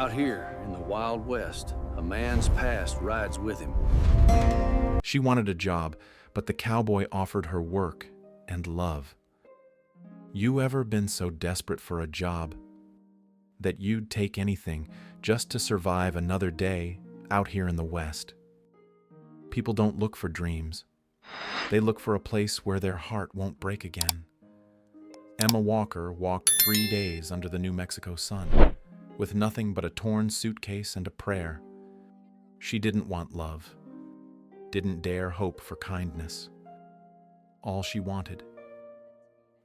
Out here in the Wild West, a man's past rides with him. She wanted a job, but the cowboy offered her work and love. You ever been so desperate for a job that you'd take anything just to survive another day out here in the West? People don't look for dreams. They look for a place where their heart won't break again. Emma Walker walked 3 days under the New Mexico sun, with nothing but a torn suitcase and a prayer. She didn't want love, didn't dare hope for kindness. All she wanted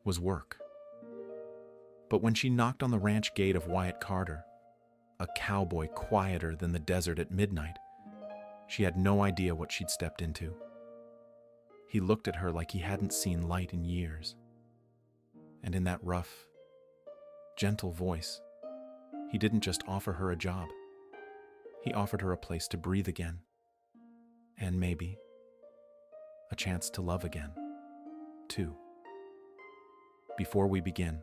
was work. But when she knocked on the ranch gate of Wyatt Carter, a cowboy quieter than the desert at midnight, she had no idea what she'd stepped into. He looked at her like he hadn't seen light in years. And in that rough, gentle voice, he didn't just offer her a job. He offered her a place to breathe again. And maybe a chance to love again, too. Before we begin,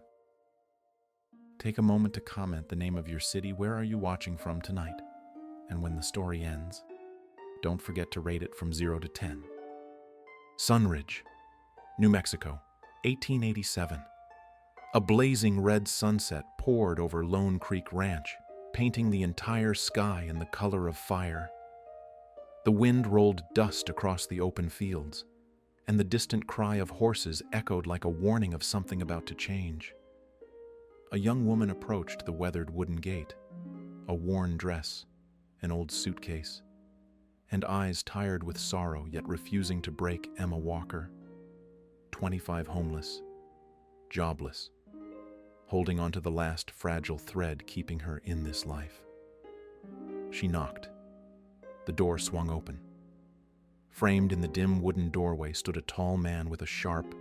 take a moment to comment the name of your city. Where are you watching from tonight? And when the story ends, don't forget to rate it from 0 to 10. Sunridge, New Mexico, 1887. A blazing red sunset poured over Lone Creek Ranch, painting the entire sky in the color of fire. The wind rolled dust across the open fields, and the distant cry of horses echoed like a warning of something about to change. A young woman approached the weathered wooden gate, a worn dress, an old suitcase, and eyes tired with sorrow yet refusing to break. Emma Walker, 25, homeless, jobless, holding onto the last fragile thread keeping her in this life. She knocked. The door swung open. Framed in the dim wooden doorway stood a tall man with a sharp,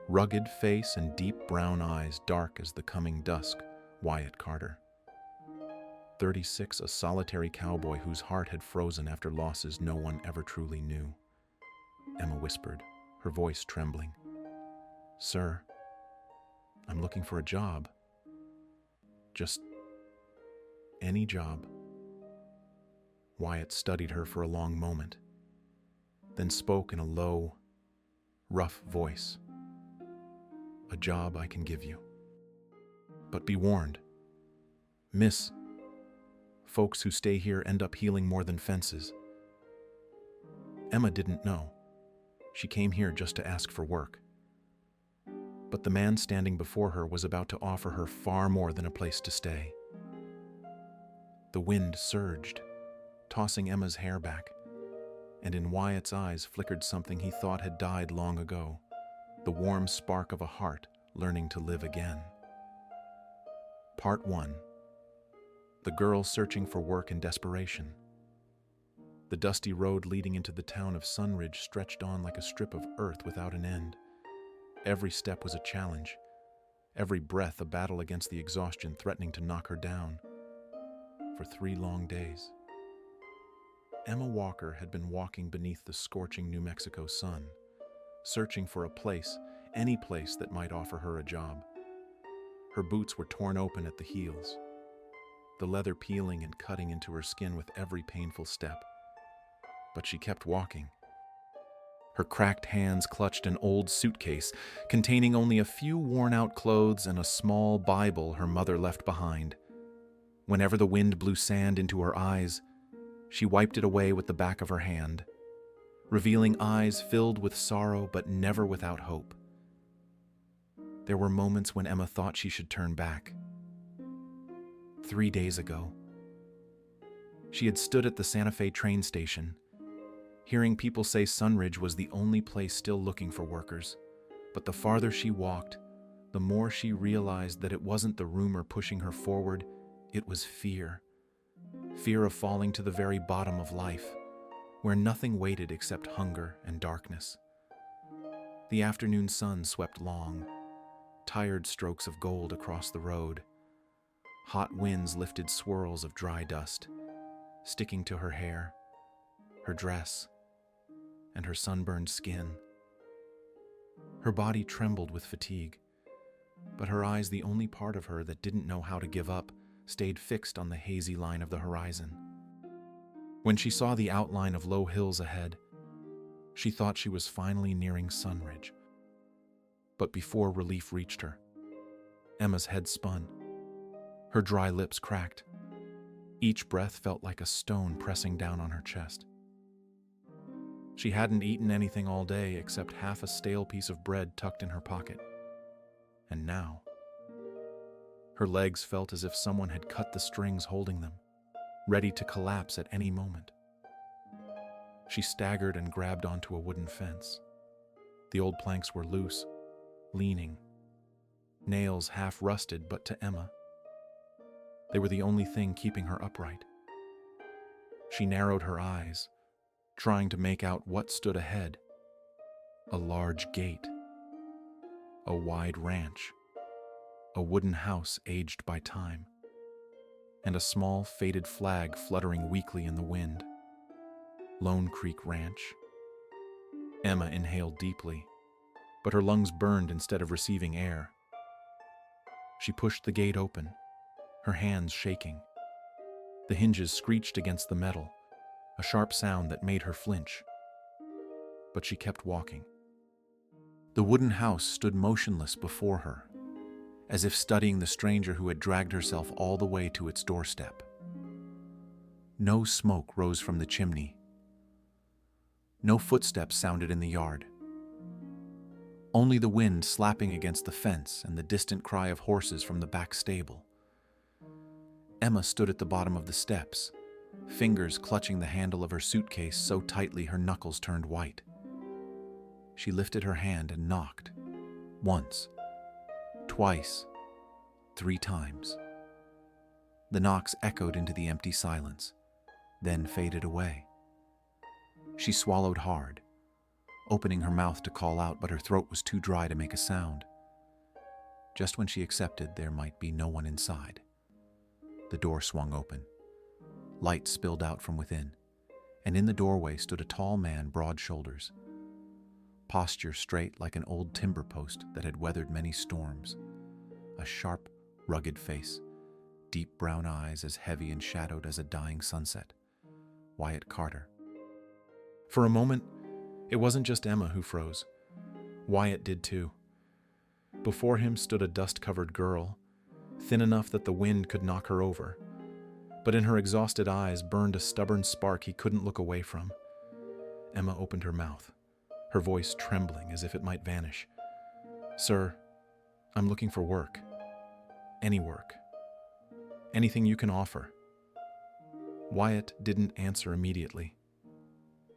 rugged face and deep brown eyes dark as the coming dusk. Wyatt Carter, 36, a solitary cowboy whose heart had frozen after losses no one ever truly knew. Emma whispered, her voice trembling. "Sir, I'm looking for a job. Just any job." Wyatt studied her for a long moment, then spoke in a low, rough voice. "A job I can give you. But be warned, miss, folks who stay here end up healing more than fences." Emma didn't know. She came here just to ask for work. But the man standing before her was about to offer her far more than a place to stay. The wind surged, tossing Emma's hair back, and in Wyatt's eyes flickered something he thought had died long ago, the warm spark of a heart learning to live again. Part 1. The girl searching for work in desperation. The dusty road leading into the town of Sunridge stretched on like a strip of earth without an end. Every step was a challenge, every breath a battle against the exhaustion threatening to knock her down. For 3 long days, Emma Walker had been walking beneath the scorching New Mexico sun, searching for a place, any place that might offer her a job. Her boots were torn open at the heels, the leather peeling and cutting into her skin with every painful step. But she kept walking. Her cracked hands clutched an old suitcase containing only a few worn-out clothes and a small Bible her mother left behind. Whenever the wind blew sand into her eyes, she wiped it away with the back of her hand, revealing eyes filled with sorrow but never without hope. There were moments when Emma thought she should turn back. 3 days ago, she had stood at the Santa Fe train station, hearing people say Sunridge was the only place still looking for workers. But the farther she walked, the more she realized that it wasn't the rumor pushing her forward, it was fear. Fear of falling to the very bottom of life, where nothing waited except hunger and darkness. The afternoon sun swept long, tired strokes of gold across the road. Hot winds lifted swirls of dry dust, sticking to her hair, her dress, and her sunburned skin. Her body trembled with fatigue, but her eyes, the only part of her that didn't know how to give up, stayed fixed on the hazy line of the horizon. When she saw the outline of low hills ahead, she thought she was finally nearing Sunridge. But before relief reached her, Emma's head spun. Her dry lips cracked. Each breath felt like a stone pressing down on her chest. She hadn't eaten anything all day except half a stale piece of bread tucked in her pocket. And now, her legs felt as if someone had cut the strings holding them, ready to collapse at any moment. She staggered and grabbed onto a wooden fence. The old planks were loose, leaning, nails half rusted, but to Emma, they were the only thing keeping her upright. She narrowed her eyes, trying to make out what stood ahead. A large gate, a wide ranch, a wooden house aged by time, and a small faded flag fluttering weakly in the wind. Lone Creek Ranch. Emma inhaled deeply, but her lungs burned instead of receiving air. She pushed the gate open, her hands shaking. The hinges screeched against the metal, a sharp sound that made her flinch. But she kept walking. The wooden house stood motionless before her, as if studying the stranger who had dragged herself all the way to its doorstep. No smoke rose from the chimney. No footsteps sounded in the yard. Only the wind slapping against the fence and the distant cry of horses from the back stable. Emma stood at the bottom of the steps, fingers clutching the handle of her suitcase so tightly her knuckles turned white. She lifted her hand and knocked. Once, twice, 3 times. The knocks echoed into the empty silence, then faded away. She swallowed hard, opening her mouth to call out, but her throat was too dry to make a sound. Just when she accepted there might be no one inside, the door swung open. Light spilled out from within, and in the doorway stood a tall man, broad shoulders, posture straight like an old timber post that had weathered many storms, a sharp, rugged face, deep brown eyes as heavy and shadowed as a dying sunset. Wyatt Carter. For a moment, it wasn't just Emma who froze. Wyatt did too. Before him stood a dust-covered girl, thin enough that the wind could knock her over. But in her exhausted eyes burned a stubborn spark he couldn't look away from. Emma opened her mouth, her voice trembling as if it might vanish. "Sir, I'm looking for work. Any work. Anything you can offer." Wyatt didn't answer immediately.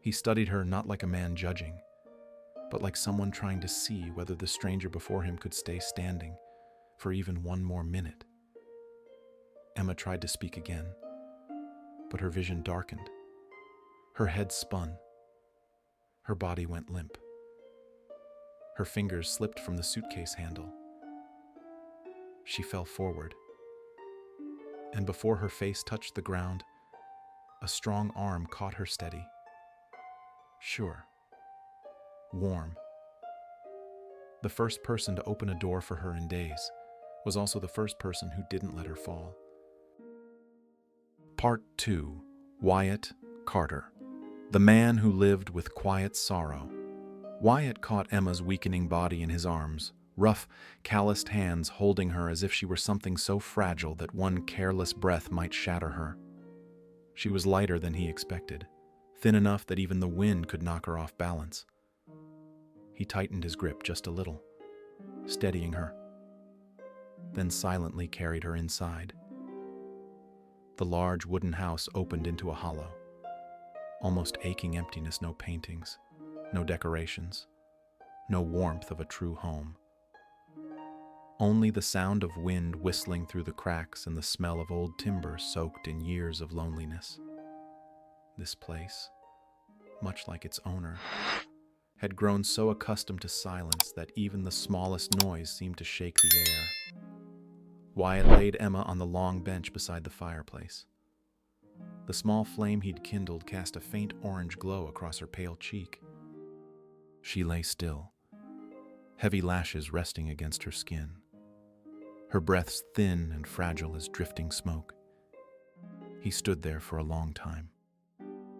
He studied her not like a man judging, but like someone trying to see whether the stranger before him could stay standing for even one more minute. Emma tried to speak again, but her vision darkened. Her head spun. Her body went limp. Her fingers slipped from the suitcase handle. She fell forward, and before her face touched the ground, a strong arm caught her steady. Sure. Warm. The first person to open a door for her in days was also the first person who didn't let her fall. Part 2. Wyatt Carter. The man who lived with quiet sorrow. Wyatt caught Emma's weakening body in his arms, rough, calloused hands holding her as if she were something so fragile that one careless breath might shatter her. She was lighter than he expected, thin enough that even the wind could knock her off balance. He tightened his grip just a little, steadying her, then silently carried her inside. The large wooden house opened into a hollow, almost aching emptiness, no paintings, no decorations, no warmth of a true home. Only the sound of wind whistling through the cracks and the smell of old timber soaked in years of loneliness. This place, much like its owner, had grown so accustomed to silence that even the smallest noise seemed to shake the air. Wyatt laid Emma on the long bench beside the fireplace. The small flame he'd kindled cast a faint orange glow across her pale cheek. She lay still, heavy lashes resting against her skin. her breaths thin and fragile as drifting smoke. He stood there for a long time,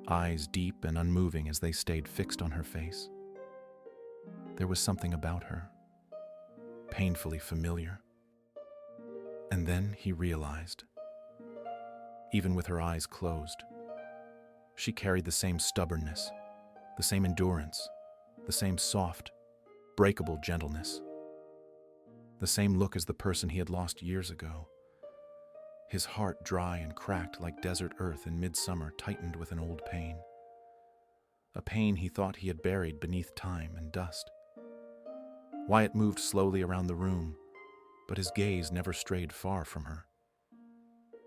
eyes deep and unmoving as they stayed fixed on her face. There was something about her, painfully familiar. And then he realized, even with her eyes closed, she carried the same stubbornness, the same endurance, the same soft, breakable gentleness, the same look as the person he had lost years ago. His heart, dry and cracked like desert earth in midsummer, tightened with an old pain. A pain he thought he had buried beneath time and dust. Wyatt moved slowly around the room, but his gaze never strayed far from her.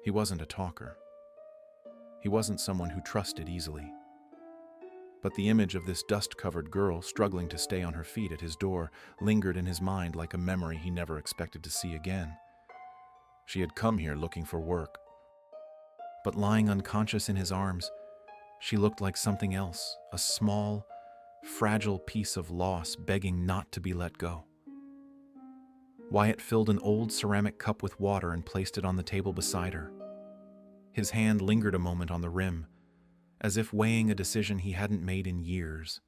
He wasn't a talker. He wasn't someone who trusted easily. But the image of this dust-covered girl struggling to stay on her feet at his door lingered in his mind like a memory he never expected to see again. She had come here looking for work. But lying unconscious in his arms, she looked like something else, a small, fragile piece of loss begging not to be let go. Wyatt filled an old ceramic cup with water and placed it on the table beside her. His hand lingered a moment on the rim, as if weighing a decision he hadn't made in years.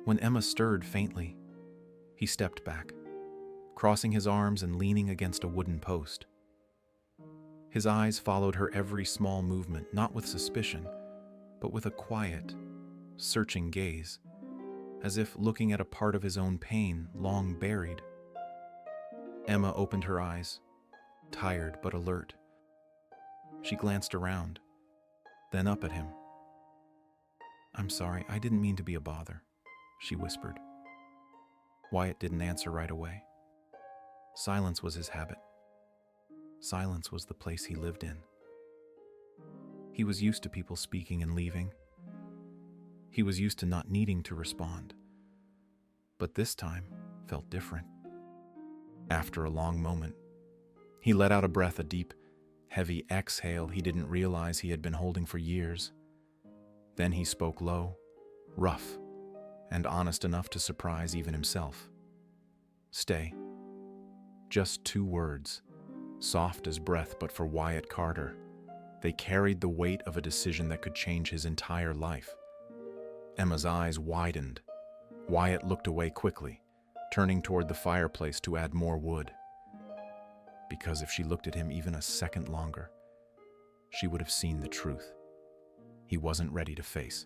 When Emma stirred faintly, he stepped back, crossing his arms and leaning against a wooden post. His eyes followed her every small movement, not with suspicion, but with a quiet, searching gaze, as if looking at a part of his own pain long buried. Emma opened her eyes, tired but alert. She glanced around, then up at him. "I'm sorry, I didn't mean to be a bother," she whispered. Wyatt didn't answer right away. Silence was his habit. Silence was the place he lived in. He was used to people speaking and leaving. He was used to not needing to respond. But this time felt different. After a long moment, he let out a breath, a deep, heavy exhale he didn't realize he had been holding for years. Then he spoke low, rough, and honest enough to surprise even himself. "Stay." Just 2 words, soft as breath, but for Wyatt Carter, they carried the weight of a decision that could change his entire life. Emma's eyes widened. Wyatt looked away quickly, turning toward the fireplace to add more wood. Because if she looked at him even a second longer, she would have seen the truth. He wasn't ready to face.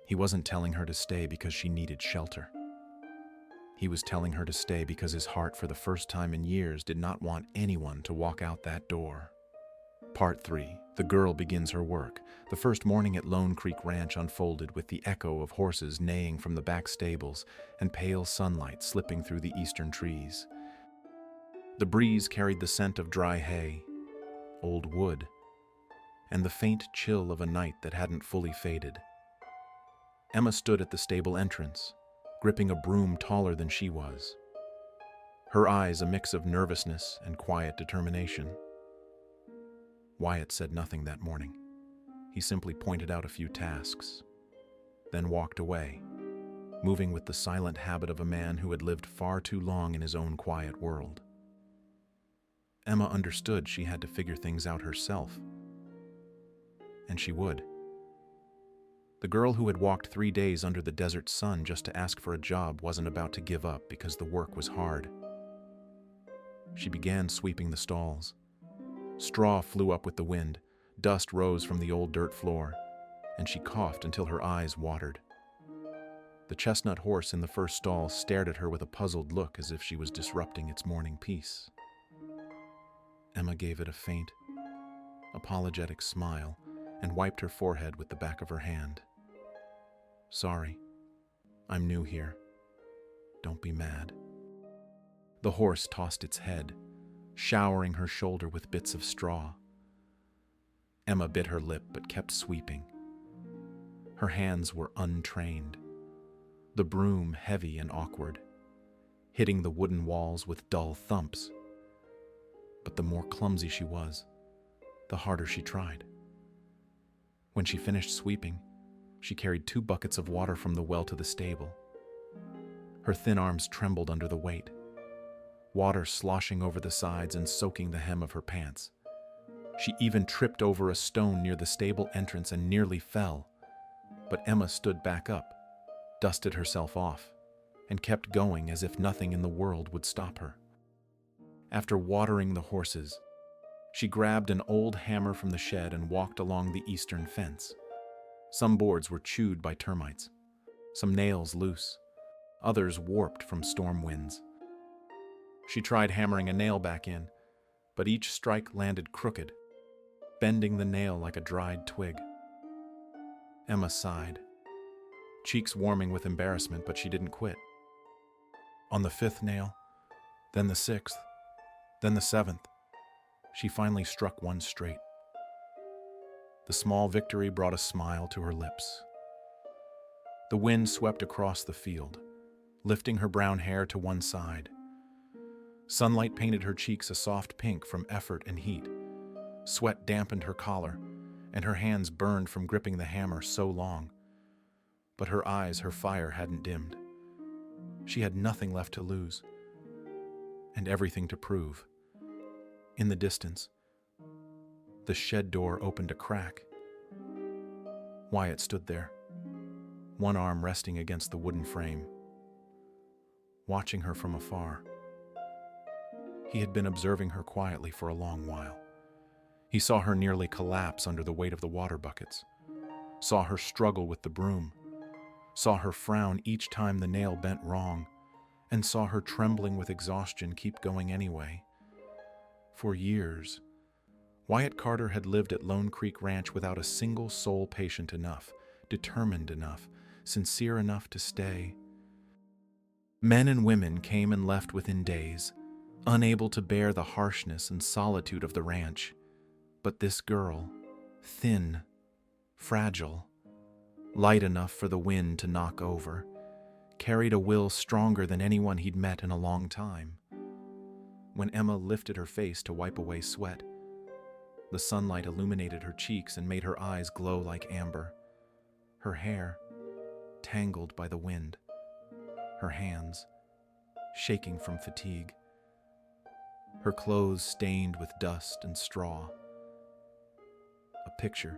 He wasn't telling her to stay because she needed shelter. He was telling her to stay because his heart, for the first time in years, did not want anyone to walk out that door. Part 3. The girl begins her work. The first morning at Lone Creek Ranch unfolded with the echo of horses neighing from the back stables and pale sunlight slipping through the eastern trees. The breeze carried the scent of dry hay, old wood, and the faint chill of a night that hadn't fully faded. Emma stood at the stable entrance, gripping a broom taller than she was. Her eyes a mix of nervousness and quiet determination. Wyatt said nothing that morning. He simply pointed out a few tasks, then walked away, moving with the silent habit of a man who had lived far too long in his own quiet world. Emma understood she had to figure things out herself. And she would. The girl who had walked 3 days under the desert sun just to ask for a job wasn't about to give up because the work was hard. She began sweeping the stalls. Straw flew up with the wind, dust rose from the old dirt floor, and she coughed until her eyes watered. The chestnut horse in the first stall stared at her with a puzzled look as if she was disrupting its morning peace. Emma gave it a faint, apologetic smile and wiped her forehead with the back of her hand. "Sorry, I'm new here. Don't be mad." The horse tossed its head, showering her shoulder with bits of straw. Emma bit her lip but kept sweeping. Her hands were untrained, the broom heavy and awkward, hitting the wooden walls with dull thumps. But the more clumsy she was, the harder she tried. When she finished sweeping, she carried 2 buckets of water from the well to the stable. Her thin arms trembled under the weight. water sloshing over the sides and soaking the hem of her pants. She even tripped over a stone near the stable entrance and nearly fell. But Emma stood back up, dusted herself off, and kept going as if nothing in the world would stop her. After watering the horses, she grabbed an old hammer from the shed and walked along the eastern fence. Some boards were chewed by termites, some nails loose, others warped from storm winds. She tried hammering a nail back in, but each strike landed crooked, bending the nail like a dried twig. Emma sighed, cheeks warming with embarrassment, but she didn't quit. On the 5th nail, then the 6th, then the 7th, she finally struck one straight. The small victory brought a smile to her lips. The wind swept across the field, lifting her brown hair to one side. Sunlight painted her cheeks a soft pink from effort and heat. Sweat dampened her collar, and her hands burned from gripping the hammer so long. But her eyes, her fire hadn't dimmed. She had nothing left to lose, and everything to prove. In the distance, the shed door opened a crack. Wyatt stood there, one arm resting against the wooden frame, watching her from afar. He had been observing her quietly for a long while. He saw her nearly collapse under the weight of the water buckets, saw her struggle with the broom, saw her frown each time the nail bent wrong, and saw her trembling with exhaustion keep going anyway. For years, Wyatt Carter had lived at Lone Creek Ranch without a single soul patient enough, determined enough, sincere enough to stay. Men and women came and left within days, unable to bear the harshness and solitude of the ranch. But this girl, thin, fragile, light enough for the wind to knock over, carried a will stronger than anyone he'd met in a long time. When Emma lifted her face to wipe away sweat, the sunlight illuminated her cheeks and made her eyes glow like amber. Her hair, tangled by the wind, her hands, shaking from fatigue, her clothes stained with dust and straw. A picture,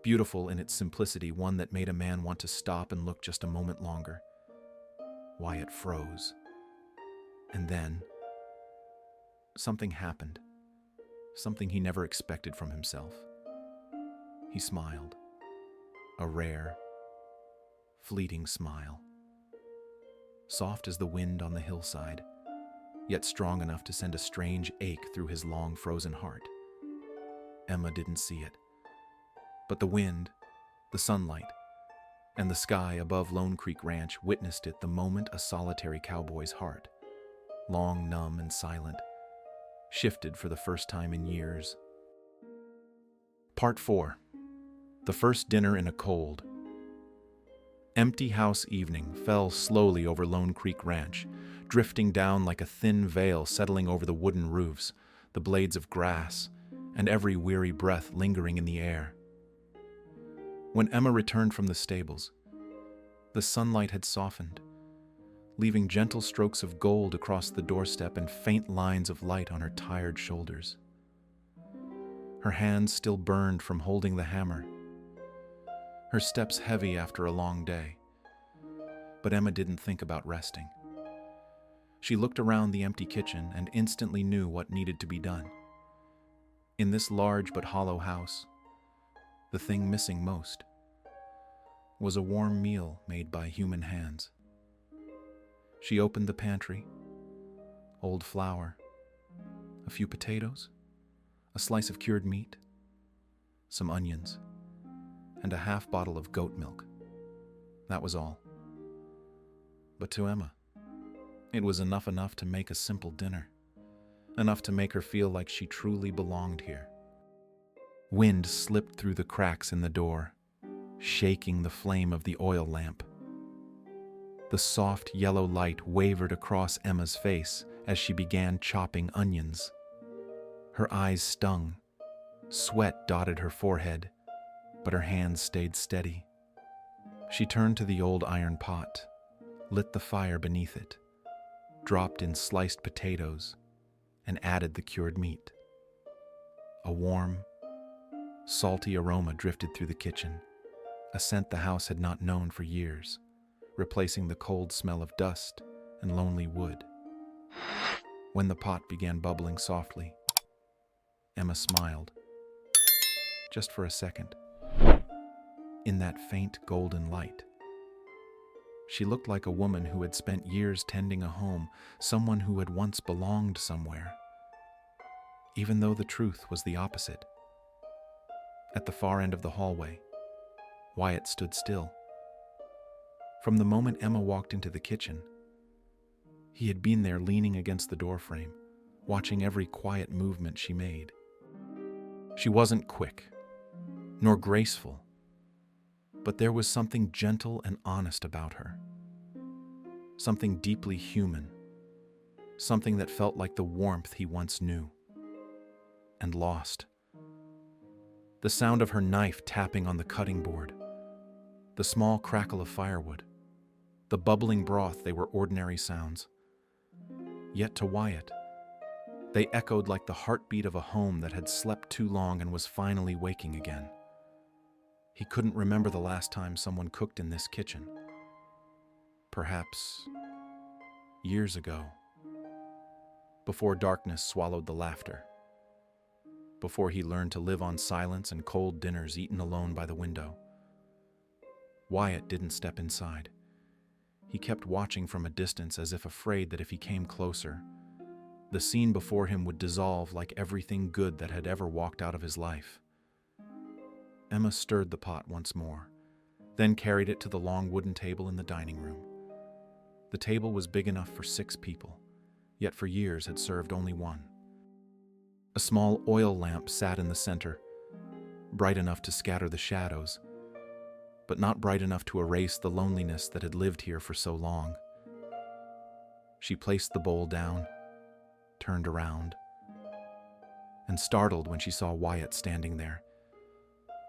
beautiful in its simplicity, one that made a man want to stop and look just a moment longer. Wyatt froze. And then, something happened, something he never expected from himself. He smiled, a rare, fleeting smile, soft as the wind on the hillside, yet strong enough to send a strange ache through his long frozen heart. Emma didn't see it, but the wind, the sunlight, and the sky above Lone Creek Ranch witnessed it the moment a solitary cowboy's heart, long numb and silent, shifted for the first time in years. Part 4. The First Dinner in a Cold. Empty house evening fell slowly over Lone Creek Ranch, drifting down like a thin veil settling over the wooden roofs, the blades of grass, and every weary breath lingering in the air. When Emma returned from the stables, the sunlight had softened, leaving gentle strokes of gold across the doorstep and faint lines of light on her tired shoulders. Her hands still burned from holding the hammer, her steps heavy after a long day. But Emma didn't think about resting. She looked around the empty kitchen and instantly knew what needed to be done. In this large but hollow house, the thing missing most was a warm meal made by human hands. She opened the pantry. Old flour, a few potatoes, a slice of cured meat, some onions, and a half bottle of goat milk. That was all. But to Emma, it was enough to make a simple dinner, enough to make her feel like she truly belonged here. Wind slipped through the cracks in the door, shaking the flame of the oil lamp. The soft yellow light wavered across Emma's face as she began chopping onions. Her eyes stung, sweat dotted her forehead, but her hands stayed steady. She turned to the old iron pot, lit the fire beneath it, dropped in sliced potatoes, and added the cured meat. A warm, salty aroma drifted through the kitchen, a scent the house had not known for years, replacing the cold smell of dust and lonely wood. When the pot began bubbling softly, Emma smiled, just for a second. In that faint golden light, she looked like a woman who had spent years tending a home, someone who had once belonged somewhere. Even though the truth was the opposite. At the far end of the hallway, Wyatt stood still. From the moment Emma walked into the kitchen, he had been there leaning against the doorframe, watching every quiet movement she made. She wasn't quick, nor graceful, but there was something gentle and honest about her. Something deeply human, something that felt like the warmth he once knew and lost. The sound of her knife tapping on the cutting board, the small crackle of firewood, the bubbling broth, they were ordinary sounds. Yet to Wyatt, they echoed like the heartbeat of a home that had slept too long and was finally waking again. He couldn't remember the last time someone cooked in this kitchen. Perhaps years ago, before darkness swallowed the laughter, before he learned to live on silence and cold dinners eaten alone by the window. Wyatt didn't step inside. He kept watching from a distance as if afraid that if he came closer, the scene before him would dissolve like everything good that had ever walked out of his life. Emma stirred the pot once more, then carried it to the long wooden table in the dining room. The table was big enough for 6 people, yet for years had served only one. A small oil lamp sat in the center, bright enough to scatter the shadows, but not bright enough to erase the loneliness that had lived here for so long. She placed the bowl down, turned around, and startled when she saw Wyatt standing there.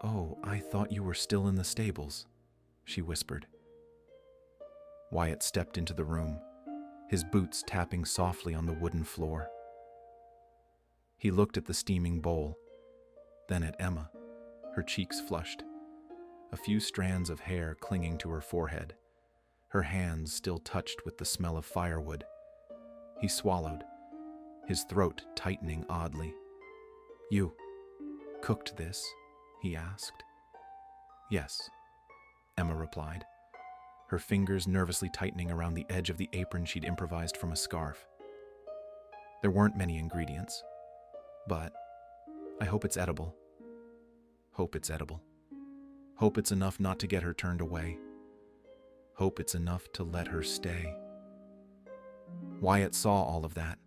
"Oh, I thought you were still in the stables," she whispered. Wyatt stepped into the room, his boots tapping softly on the wooden floor. He looked at the steaming bowl, then at Emma, her cheeks flushed, a few strands of hair clinging to her forehead, her hands still touched with the smell of firewood. He swallowed, his throat tightening oddly. "You cooked this?" he asked. "Yes," Emma replied, her fingers nervously tightening around the edge of the apron she'd improvised from a scarf. There weren't many ingredients, but I hope it's edible. Hope it's edible. Hope it's enough not to get her turned away. Hope it's enough to let her stay. Wyatt saw all of that.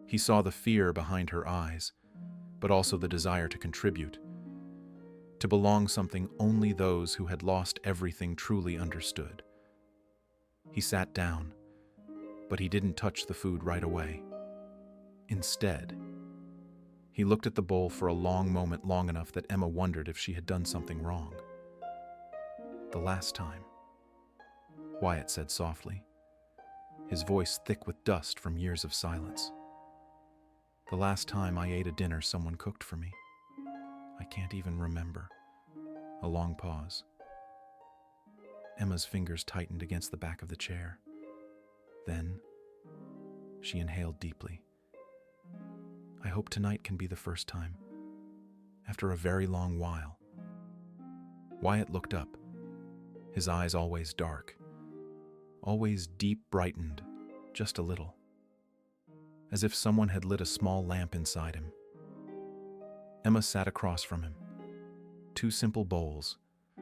He saw the fear behind her eyes, but also the desire to contribute, to belong something only those who had lost everything truly understood. He sat down, but he didn't touch the food right away. Instead, he looked at the bowl for a long moment, long enough that Emma wondered if she had done something wrong. "The last time," Wyatt said softly, his voice thick with dust from years of silence. "The last time I ate a dinner someone cooked for me. I can't even remember." A long pause. Emma's fingers tightened against the back of the chair. Then, she inhaled deeply. "I hope tonight can be the first time, after a very long while." Wyatt looked up, his eyes always dark, always deep brightened, just a little, as if someone had lit a small lamp inside him. Emma sat across from him. 2 simple bowls,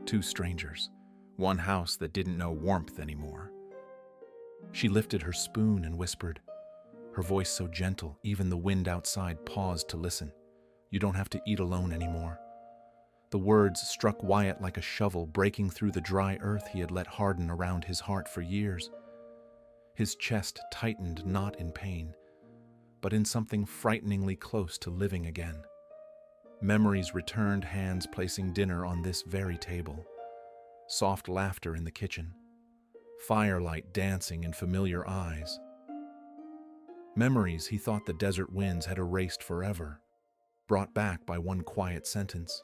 2 strangers, one house that didn't know warmth anymore. She lifted her spoon and whispered, her voice so gentle even the wind outside paused to listen. "You don't have to eat alone anymore." The words struck Wyatt like a shovel breaking through the dry earth he had let harden around his heart for years. His chest tightened not in pain, but in something frighteningly close to living again. Memories returned, hands placing dinner on this very table. Soft laughter in the kitchen. Firelight dancing in familiar eyes. Memories he thought the desert winds had erased forever, brought back by one quiet sentence.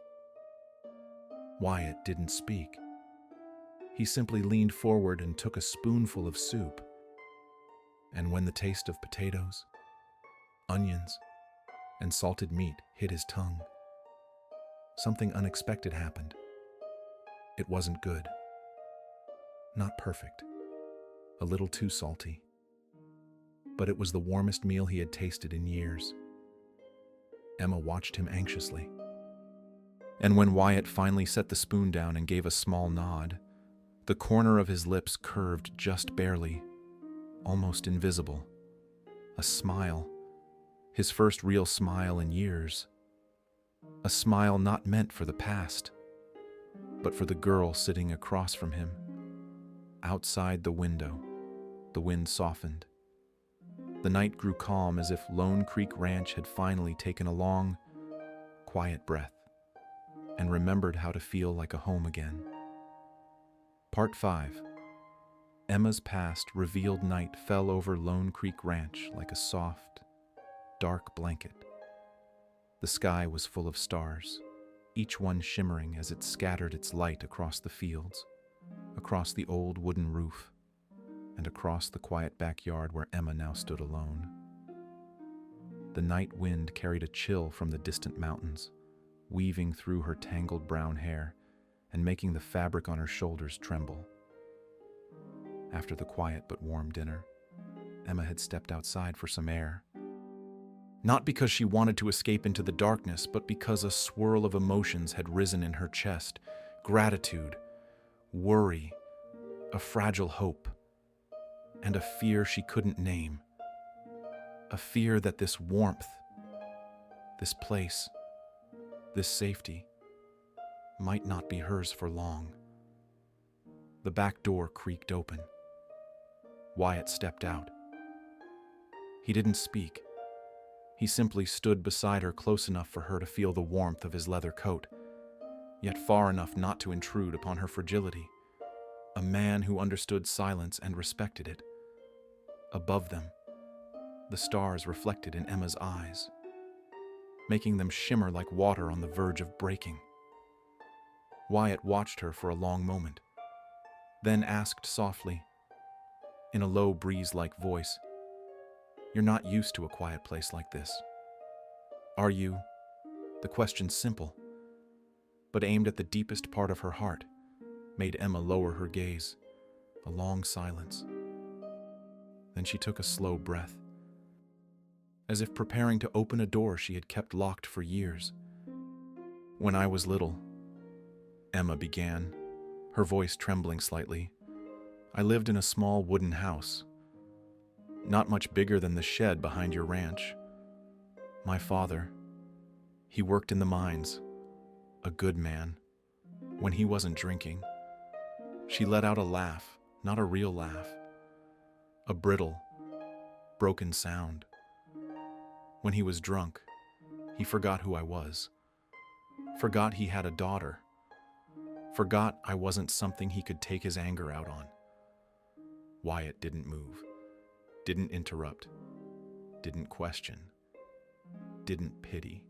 Wyatt didn't speak. He simply leaned forward and took a spoonful of soup. And when the taste of potatoes, onions, and salted meat hit his tongue, something unexpected happened. It wasn't good. Not perfect. A little too salty. But it was the warmest meal he had tasted in years. Emma watched him anxiously. And when Wyatt finally set the spoon down and gave a small nod, the corner of his lips curved just barely, almost invisible. A smile. His first real smile in years. A smile not meant for the past, but for the girl sitting across from him. Outside the window, the wind softened. The night grew calm as if Lone Creek Ranch had finally taken a long, quiet breath and remembered how to feel like a home again. Part 5. Emma's past revealed night fell over Lone Creek Ranch like a soft, dark blanket. The sky was full of stars, each one shimmering as it scattered its light across the fields, across the old wooden roof, and across the quiet backyard where Emma now stood alone. The night wind carried a chill from the distant mountains, weaving through her tangled brown hair and making the fabric on her shoulders tremble. After the quiet but warm dinner, Emma had stepped outside for some air. Not because she wanted to escape into the darkness, but because a swirl of emotions had risen in her chest. Gratitude, worry, a fragile hope, and a fear she couldn't name. A fear that this warmth, this place, this safety might not be hers for long. The back door creaked open. Wyatt stepped out. He didn't speak. He simply stood beside her close enough for her to feel the warmth of his leather coat, yet far enough not to intrude upon her fragility. A man who understood silence and respected it. Above them, the stars reflected in Emma's eyes, making them shimmer like water on the verge of breaking. Wyatt watched her for a long moment, then asked softly, in a low breeze-like voice, "You're not used to a quiet place like this, are you?" The question simple, but aimed at the deepest part of her heart, made Emma lower her gaze. A long silence. Then she took a slow breath, as if preparing to open a door she had kept locked for years. "When I was little," Emma began, her voice trembling slightly, "I lived in a small wooden house, not much bigger than the shed behind your ranch. My father, he worked in the mines, a good man, when he wasn't drinking." She let out a laugh, not a real laugh, a brittle, broken sound. "When he was drunk, he forgot who I was, forgot he had a daughter, forgot I wasn't something he could take his anger out on." Wyatt didn't move, didn't interrupt, didn't question, didn't pity.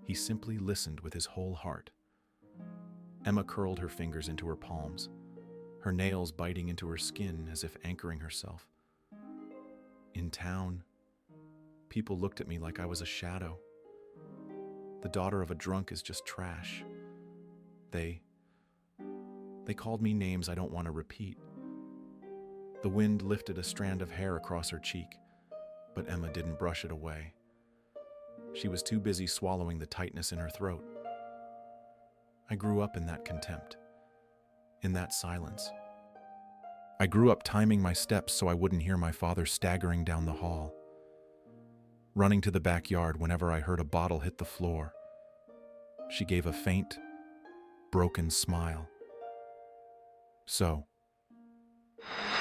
He simply listened with his whole heart. Emma curled her fingers into her palms, her nails biting into her skin as if anchoring herself. "In town, people looked at me like I was a shadow. The daughter of a drunk is just trash. They called me names I don't want to repeat." The wind lifted a strand of hair across her cheek, but Emma didn't brush it away. She was too busy swallowing the tightness in her throat. "I grew up in that contempt, in that silence. I grew up timing my steps so I wouldn't hear my father staggering down the hall, running to the backyard whenever I heard a bottle hit the floor." She gave a faint, broken smile. "So,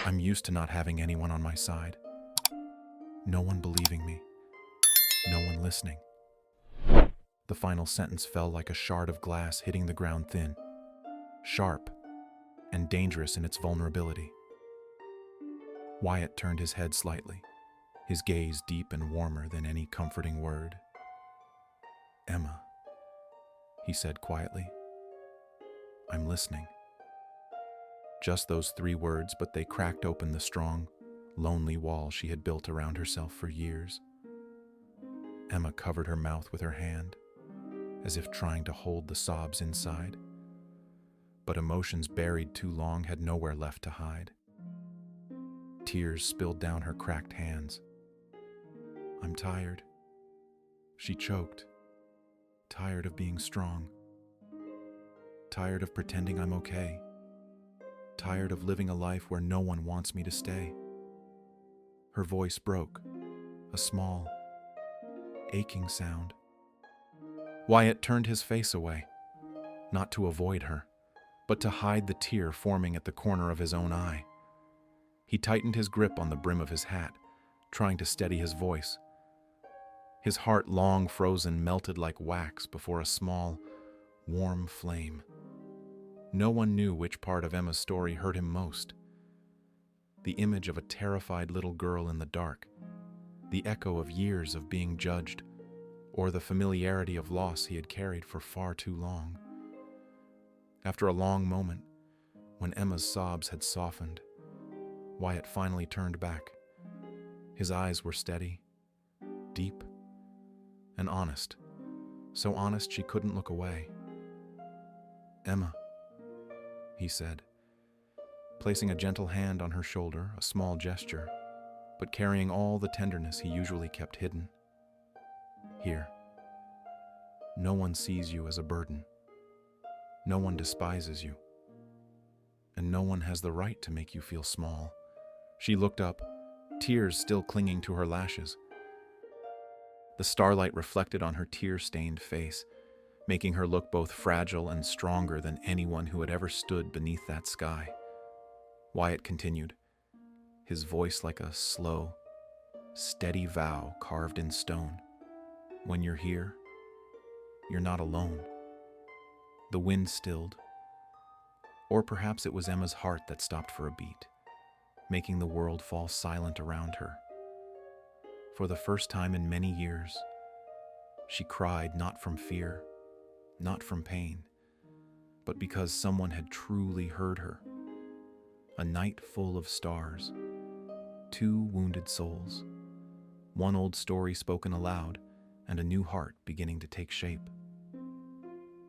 I'm used to not having anyone on my side. No one believing me. No one listening." The final sentence fell like a shard of glass hitting the ground thin, sharp, and dangerous in its vulnerability. Wyatt turned his head slightly, his gaze deep and warmer than any comforting word. "Emma," he said quietly. "I'm listening." Just those 3 words, but they cracked open the strong, lonely wall she had built around herself for years. Emma covered her mouth with her hand, as if trying to hold the sobs inside. But emotions buried too long had nowhere left to hide. Tears spilled down her cracked hands. "I'm tired," she choked. "Tired of being strong. Tired of pretending I'm okay. Tired of living a life where no one wants me to stay." Her voice broke, a small, aching sound. Wyatt turned his face away, not to avoid her, but to hide the tear forming at the corner of his own eye. He tightened his grip on the brim of his hat, trying to steady his voice. His heart, long frozen, melted like wax before a small, warm flame. No one knew which part of Emma's story hurt him most. The image of a terrified little girl in the dark, the echo of years of being judged, or the familiarity of loss he had carried for far too long. After a long moment, when Emma's sobs had softened, Wyatt finally turned back. His eyes were steady, deep, and honest, so honest she couldn't look away. "Emma," he said, placing a gentle hand on her shoulder, a small gesture, but carrying all the tenderness he usually kept hidden. "Here. No one sees you as a burden. No one despises you. And no one has the right to make you feel small." She looked up, tears still clinging to her lashes. The starlight reflected on her tear-stained face, making her look both fragile and stronger than anyone who had ever stood beneath that sky. Wyatt continued, his voice like a slow, steady vow carved in stone. "When you're here, you're not alone." The wind stilled. Or perhaps it was Emma's heart that stopped for a beat, making the world fall silent around her. For the first time in many years, she cried not from fear, not from pain, but because someone had truly heard her. A night full of stars, 2 wounded souls, one old story spoken aloud, and a new heart beginning to take shape.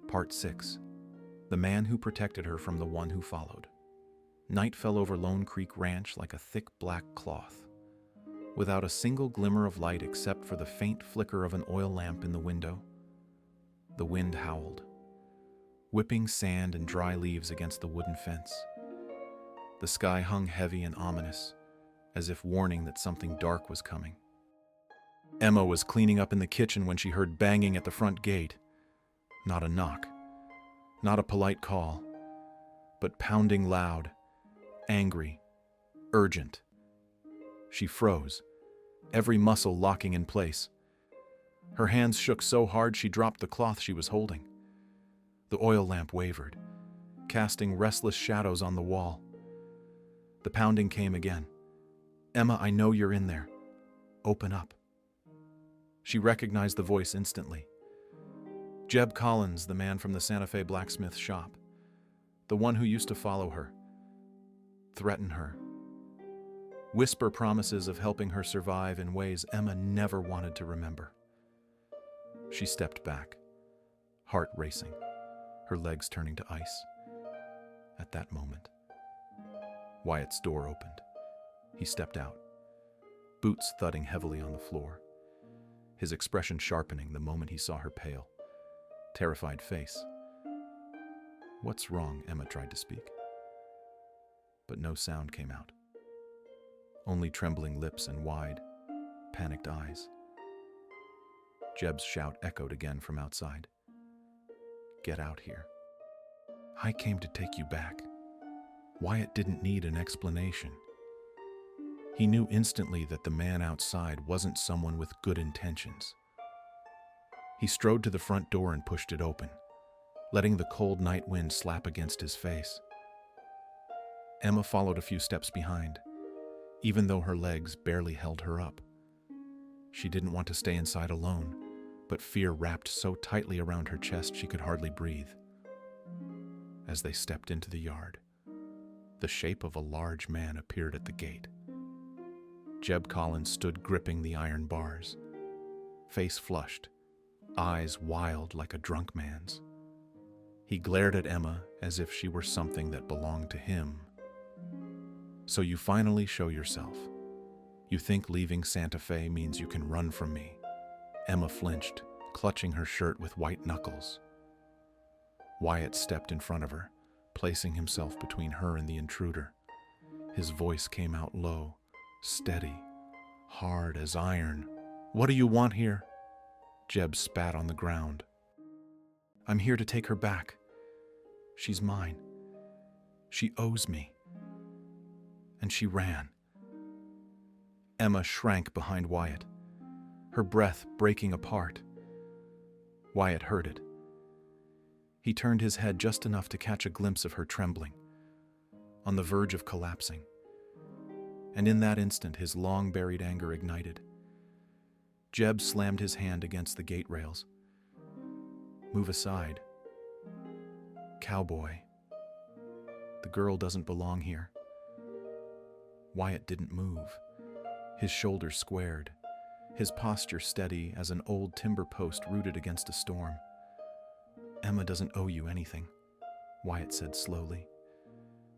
Part 6. The man who protected her from the one who followed. Night fell over Lone Creek Ranch like a thick black cloth, without a single glimmer of light except for the faint flicker of an oil lamp in the window. The wind howled, whipping sand and dry leaves against the wooden fence. The sky hung heavy and ominous, as if warning that something dark was coming. Emma was cleaning up in the kitchen when she heard banging at the front gate. Not a knock, not a polite call, but pounding loud, angry, urgent. She froze, every muscle locking in place. Her hands shook so hard she dropped the cloth she was holding. The oil lamp wavered, casting restless shadows on the wall. The pounding came again. "Emma, I know you're in there. Open up." She recognized the voice instantly. Jeb Collins, the man from the Santa Fe blacksmith shop, the one who used to follow her, threaten her, whisper promises of helping her survive in ways Emma never wanted to remember. She stepped back, heart racing, her legs turning to ice. At that moment, Wyatt's door opened. He stepped out, boots thudding heavily on the floor, his expression sharpening the moment he saw her pale, terrified face. "What's wrong?" Emma tried to speak. But no sound came out. Only trembling lips and wide, panicked eyes. Jeb's shout echoed again from outside. "Get out here. I came to take you back." Wyatt didn't need an explanation. He knew instantly that the man outside wasn't someone with good intentions. He strode to the front door and pushed it open, letting the cold night wind slap against his face. Emma followed a few steps behind, even though her legs barely held her up. She didn't want to stay inside alone, but fear wrapped so tightly around her chest she could hardly breathe. As they stepped into the yard, the shape of a large man appeared at the gate. Jeb Collins stood gripping the iron bars, face flushed, eyes wild like a drunk man's. He glared at Emma as if she were something that belonged to him. "So you finally show yourself. You think leaving Santa Fe means you can run from me?" Emma flinched, clutching her shirt with white knuckles. Wyatt stepped in front of her, placing himself between her and the intruder. His voice came out low, steady, hard as iron. "What do you want here?" Jeb spat on the ground. "I'm here to take her back. She's mine. She owes me." And she ran. Emma shrank behind Wyatt, her breath breaking apart. Wyatt heard it. He turned his head just enough to catch a glimpse of her trembling, on the verge of collapsing. And in that instant, his long-buried anger ignited. Jeb slammed his hand against the gate rails. "Move aside. Cowboy. The girl doesn't belong here." Wyatt didn't move, his shoulders squared, his posture steady as an old timber post rooted against a storm. "Emma doesn't owe you anything," Wyatt said slowly.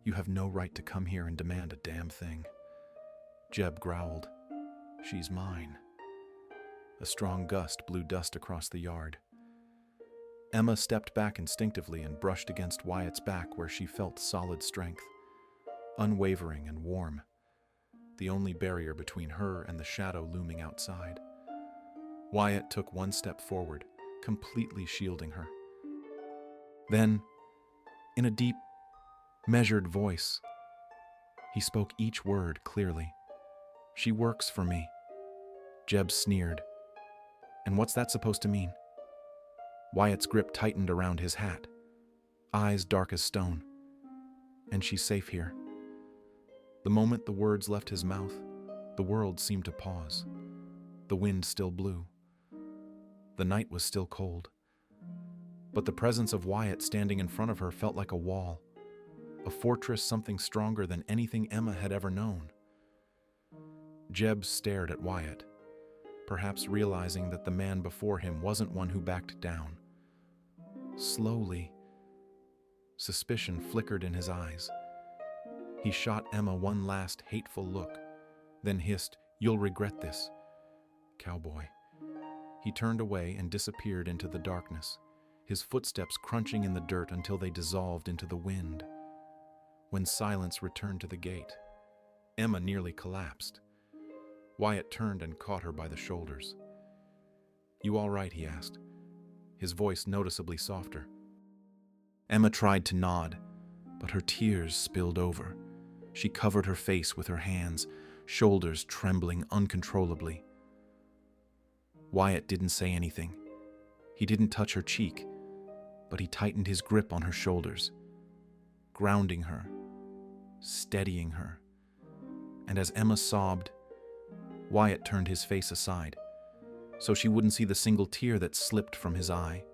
"You have no right to come here and demand a damn thing." Jeb growled. "She's mine." A strong gust blew dust across the yard. Emma stepped back instinctively and brushed against Wyatt's back where she felt solid strength, unwavering and warm, the only barrier between her and the shadow looming outside. Wyatt took one step forward, completely shielding her. Then, in a deep, measured voice, he spoke each word clearly. "She works for me." Jeb sneered. "And what's that supposed to mean?" Wyatt's grip tightened around his hat, eyes dark as stone. "And she's safe here." The moment the words left his mouth, the world seemed to pause. The wind still blew. The night was still cold. But the presence of Wyatt standing in front of her felt like a wall, a fortress, something stronger than anything Emma had ever known. Jeb stared at Wyatt, perhaps realizing that the man before him wasn't one who backed down. Slowly, suspicion flickered in his eyes. He shot Emma one last hateful look, then hissed, "You'll regret this, cowboy." He turned away and disappeared into the darkness, his footsteps crunching in the dirt until they dissolved into the wind. When silence returned to the gate, Emma nearly collapsed. Wyatt turned and caught her by the shoulders. "You all right?" he asked, his voice noticeably softer. Emma tried to nod, but her tears spilled over. She covered her face with her hands, shoulders trembling uncontrollably. Wyatt didn't say anything. He didn't touch her cheek, but he tightened his grip on her shoulders, grounding her, steadying her. And as Emma sobbed, Wyatt turned his face aside, so she wouldn't see the single tear that slipped from his eye.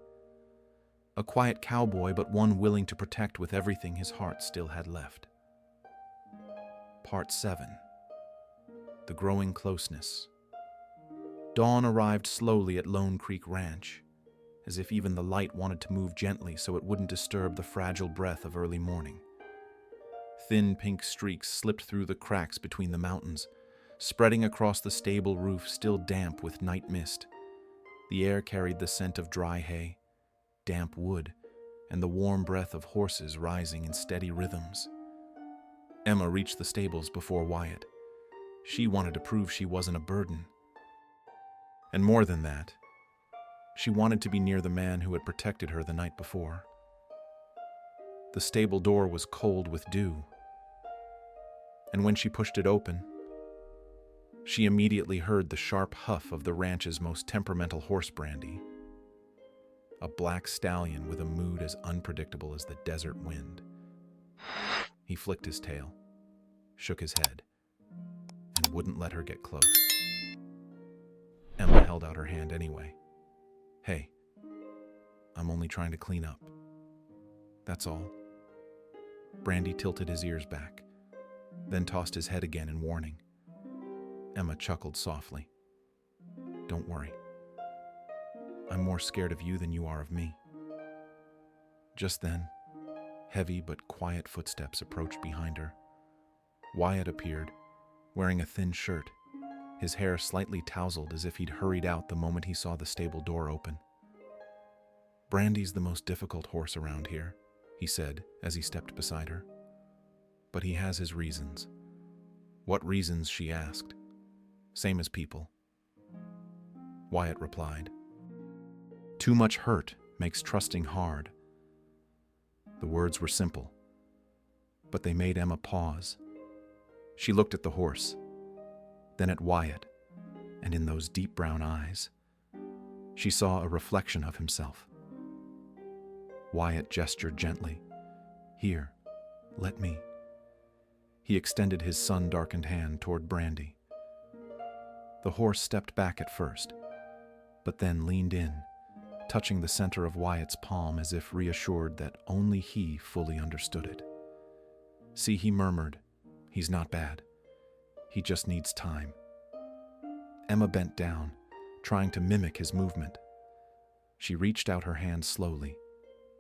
A quiet cowboy, but one willing to protect with everything his heart still had left. Part 7. The Growing Closeness. Dawn arrived slowly at Lone Creek Ranch, as if even the light wanted to move gently so it wouldn't disturb the fragile breath of early morning. Thin pink streaks slipped through the cracks between the mountains, spreading across the stable roof still damp with night mist. The air carried the scent of dry hay, damp wood, and the warm breath of horses rising in steady rhythms. Emma reached the stables before Wyatt. She wanted to prove she wasn't a burden. And more than that, she wanted to be near the man who had protected her the night before. The stable door was cold with dew, and when she pushed it open, she immediately heard the sharp huff of the ranch's most temperamental horse brandy, a black stallion with a mood as unpredictable as the desert wind. He flicked his tail, shook his head, and wouldn't let her get close. held out her hand anyway. "Hey, I'm only trying to clean up. That's all." Brandy tilted his ears back, then tossed his head again in warning. Emma chuckled softly. "Don't worry. I'm more scared of you than you are of me." Just then, heavy but quiet footsteps approached behind her. Wyatt appeared, wearing a thin shirt, his hair slightly tousled as if he'd hurried out the moment he saw the stable door open. "Brandy's the most difficult horse around here," he said as he stepped beside her. "But he has his reasons." "What reasons?" she asked. "Same as people," Wyatt replied. "Too much hurt makes trusting hard." The words were simple, but they made Emma pause. She looked at the horse, then at Wyatt, and in those deep brown eyes, she saw a reflection of himself. Wyatt gestured gently. "Here, let me." He extended his sun-darkened hand toward Brandy. The horse stepped back at first, but then leaned in, touching the center of Wyatt's palm as if reassured that only he fully understood it. "See," he murmured, "he's not bad. He just needs time." Emma bent down, trying to mimic his movement. She reached out her hand slowly,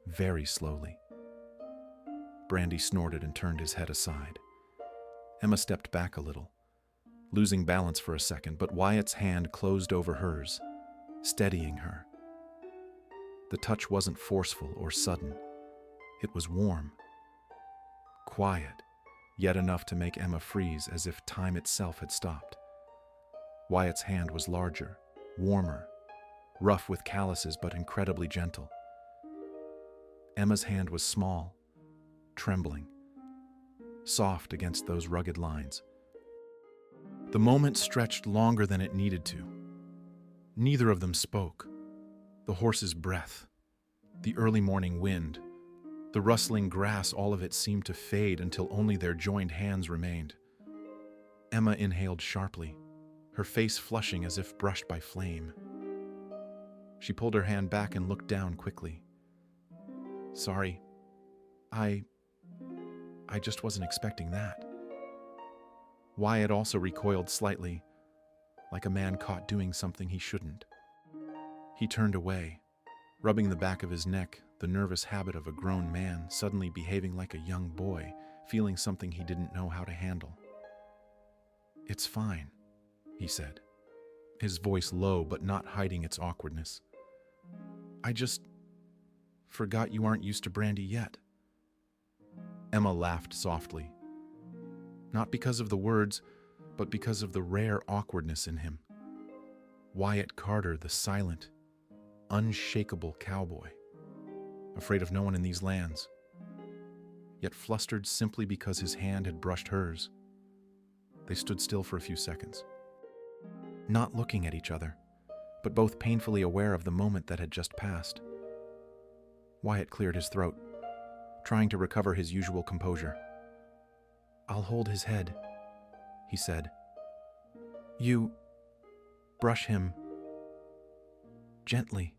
very slowly. Brandy snorted and turned his head aside. Emma stepped back a little, losing balance for a second, but Wyatt's hand closed over hers, steadying her. The touch wasn't forceful or sudden. It was warm, quiet, yet enough to make Emma freeze as if time itself had stopped. Wyatt's hand was larger, warmer, rough with calluses but incredibly gentle. Emma's hand was small, trembling, soft against those rugged lines. The moment stretched longer than it needed to. Neither of them spoke. The horse's breath, the early morning wind, the rustling grass, all of it seemed to fade until only their joined hands remained. Emma inhaled sharply, her face flushing as if brushed by flame. She pulled her hand back and looked down quickly. "Sorry, I just wasn't expecting that." Wyatt also recoiled slightly, like a man caught doing something he shouldn't. He turned away, rubbing the back of his neck, the nervous habit of a grown man suddenly behaving like a young boy, feeling something he didn't know how to handle. "It's fine," he said, his voice low but not hiding its awkwardness. "I just forgot you aren't used to Brandy yet." Emma laughed softly, not because of the words, but because of the rare awkwardness in him. Wyatt Carter, the silent, unshakable cowboy, afraid of no one in these lands, yet flustered simply because his hand had brushed hers. They stood still for a few seconds, not looking at each other, but both painfully aware of the moment that had just passed. Wyatt cleared his throat, trying to recover his usual composure. "I'll hold his head," he said. "You brush him gently."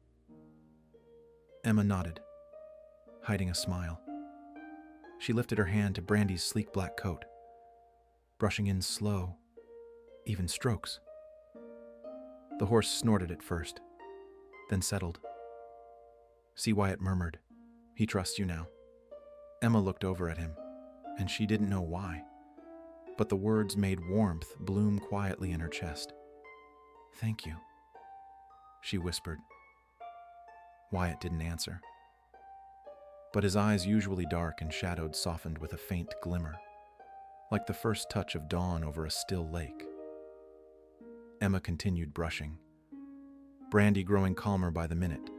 Emma nodded, hiding a smile. She lifted her hand to Brandy's sleek black coat, brushing in slow, even strokes. The horse snorted at first, then settled. "See," Wyatt murmured, "he trusts you now." Emma looked over at him, and she didn't know why, but the words made warmth bloom quietly in her chest. "Thank you," she whispered. Wyatt didn't answer, but his eyes, usually dark and shadowed, softened with a faint glimmer, like the first touch of dawn over a still lake. Emma continued brushing, Brandy growing calmer by the minute.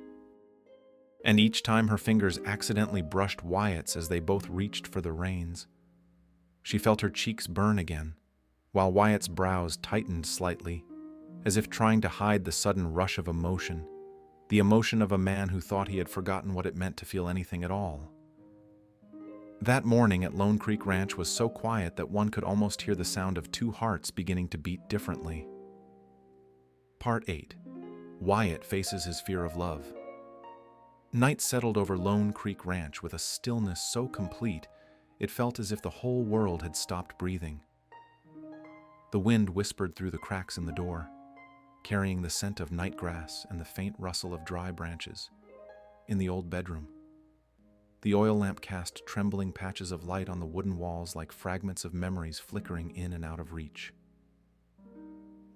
And each time her fingers accidentally brushed Wyatt's as they both reached for the reins. She felt her cheeks burn again, while Wyatt's brows tightened slightly, as if trying to hide the sudden rush of emotion, the emotion of a man who thought he had forgotten what it meant to feel anything at all. That morning at Lone Creek Ranch was so quiet that one could almost hear the sound of two hearts beginning to beat differently. Part 8. Wyatt faces his fear of love. Night settled over Lone Creek Ranch with a stillness so complete it felt as if the whole world had stopped breathing. The wind whispered through the cracks in the door, carrying the scent of nightgrass and the faint rustle of dry branches. In the old bedroom, the oil lamp cast trembling patches of light on the wooden walls like fragments of memories flickering in and out of reach.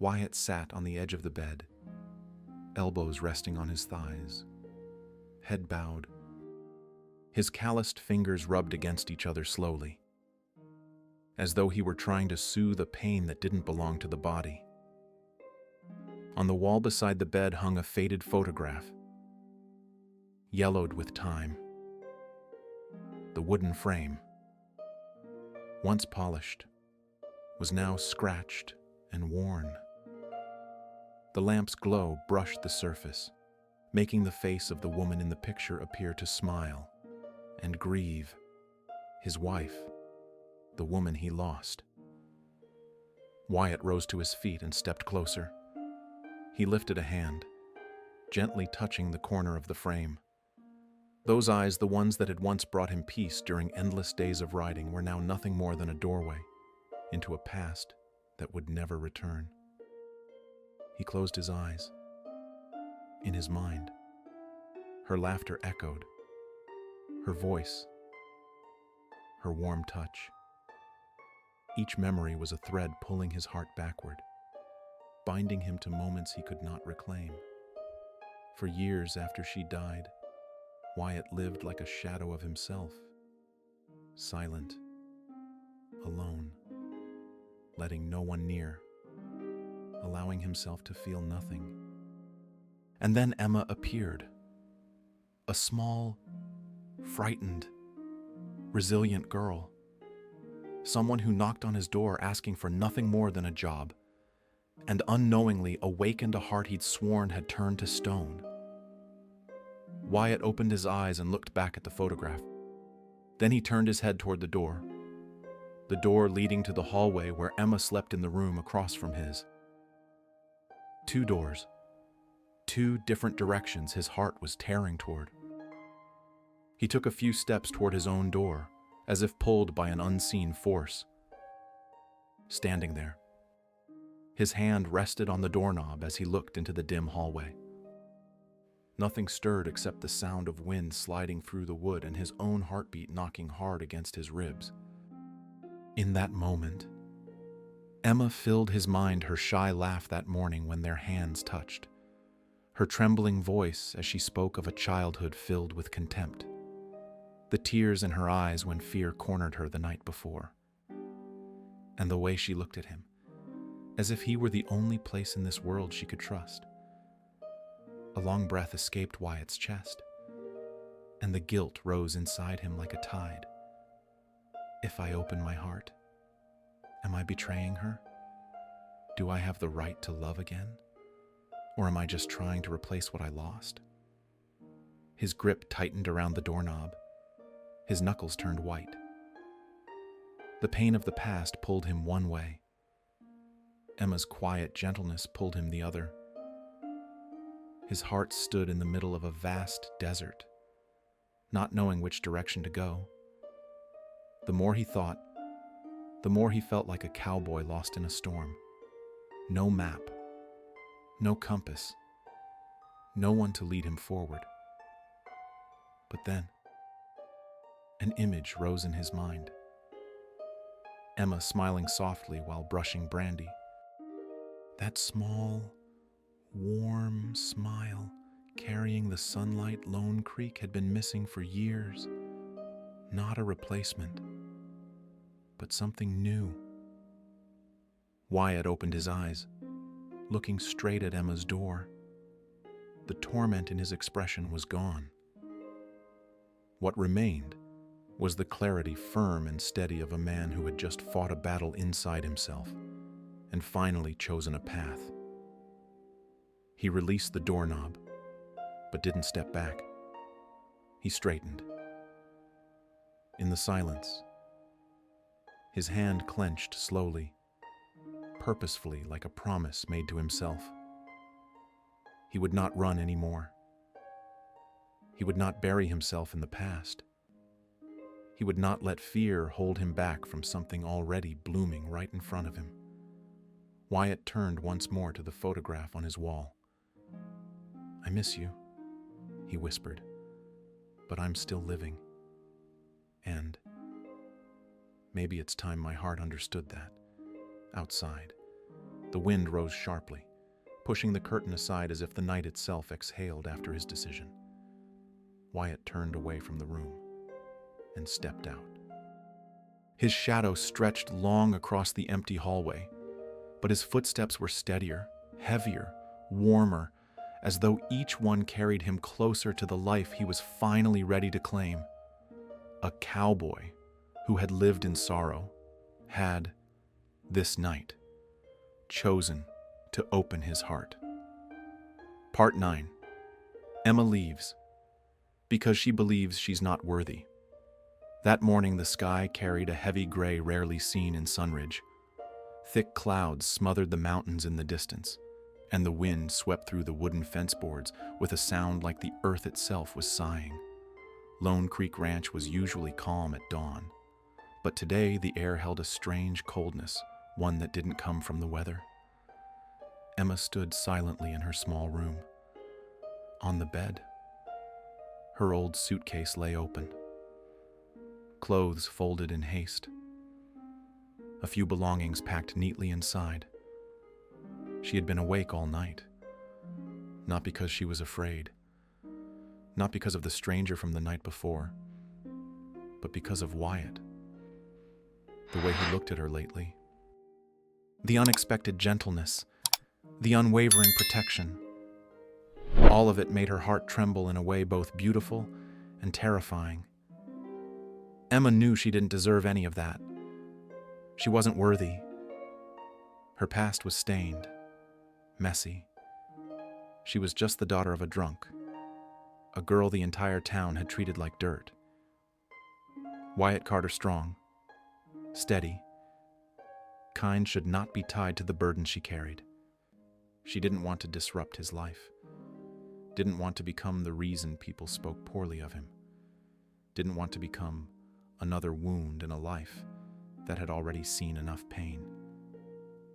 Wyatt sat on the edge of the bed, elbows resting on his thighs, head bowed. His calloused fingers rubbed against each other slowly, as though he were trying to soothe a pain that didn't belong to the body. On the wall beside the bed hung a faded photograph, yellowed with time. The wooden frame, once polished, was now scratched and worn. The lamp's glow brushed the surface, making the face of the woman in the picture appear to smile and grieve. His wife, the woman he lost. Wyatt rose to his feet and stepped closer. He lifted a hand, gently touching the corner of the frame. Those eyes, the ones that had once brought him peace during endless days of riding, were now nothing more than a doorway into a past that would never return. He closed his eyes. In his mind, her laughter echoed, her voice, her warm touch. Each memory was a thread pulling his heart backward, binding him to moments he could not reclaim. For years after she died, Wyatt lived like a shadow of himself, silent, alone, letting no one near, allowing himself to feel nothing. And then Emma appeared, a small, frightened, resilient girl, someone who knocked on his door asking for nothing more than a job, and unknowingly awakened a heart he'd sworn had turned to stone. Wyatt opened his eyes and looked back at the photograph. Then he turned his head toward the door leading to the hallway where Emma slept in the room across from his. 2 doors, 2 different directions his heart was tearing toward. He took a few steps toward his own door, as if pulled by an unseen force. Standing there, his hand rested on the doorknob as he looked into the dim hallway. Nothing stirred except the sound of wind sliding through the wood and his own heartbeat knocking hard against his ribs. In that moment, Emma filled his mind, her shy laugh that morning when their hands touched, her trembling voice as she spoke of a childhood filled with contempt, the tears in her eyes when fear cornered her the night before, and the way she looked at him, as if he were the only place in this world she could trust. A long breath escaped Wyatt's chest, and the guilt rose inside him like a tide. If I open my heart, am I betraying her? Do I have the right to love again? Or am I just trying to replace what I lost? His grip tightened around the doorknob. His knuckles turned white. The pain of the past pulled him one way. Emma's quiet gentleness pulled him the other. His heart stood in the middle of a vast desert, not knowing which direction to go. The more he thought, the more he felt like a cowboy lost in a storm. No map, no compass, no one to lead him forward. But then, an image rose in his mind. Emma smiling softly while brushing brandy. That small, warm smile carrying the sunlight Lone Creek had been missing for years. Not a replacement, but something new. Wyatt opened his eyes, looking straight at Emma's door. The torment in his expression was gone. What remained was the clarity firm and steady of a man who had just fought a battle inside himself and finally chosen a path. He released the doorknob, but didn't step back. He straightened. In the silence, his hand clenched slowly, purposefully, like a promise made to himself. He would not run anymore. He would not bury himself in the past. He would not let fear hold him back from something already blooming right in front of him. Wyatt turned once more to the photograph on his wall. "I miss you," he whispered, "but I'm still living. And maybe it's time my heart understood that." Outside, the wind rose sharply, pushing the curtain aside as if the night itself exhaled after his decision. Wyatt turned away from the room and stepped out. His shadow stretched long across the empty hallway, but his footsteps were steadier, heavier, warmer, as though each one carried him closer to the life he was finally ready to claim. A cowboy who had lived in sorrow had, this night, chosen to open his heart. Part 9. Emma leaves because she believes she's not worthy. That morning, the sky carried a heavy gray rarely seen in Sunridge. Thick clouds smothered the mountains in the distance, and the wind swept through the wooden fence boards with a sound like the earth itself was sighing. Lone Creek Ranch was usually calm at dawn, but today the air held a strange coldness, one that didn't come from the weather. Emma stood silently in her small room. On the bed, her old suitcase lay open, clothes folded in haste, a few belongings packed neatly inside. She had been awake all night, not because she was afraid, not because of the stranger from the night before, but because of Wyatt. The way he looked at her lately. The unexpected gentleness, the unwavering protection. All of it made her heart tremble in a way both beautiful and terrifying. Emma knew she didn't deserve any of that. She wasn't worthy. Her past was stained, messy. She was just the daughter of a drunk, a girl the entire town had treated like dirt. Wyatt Carter strong, steady, kind should not be tied to the burden she carried. She didn't want to disrupt his life. Didn't want to become the reason people spoke poorly of him. Didn't want to become another wound in a life that had already seen enough pain.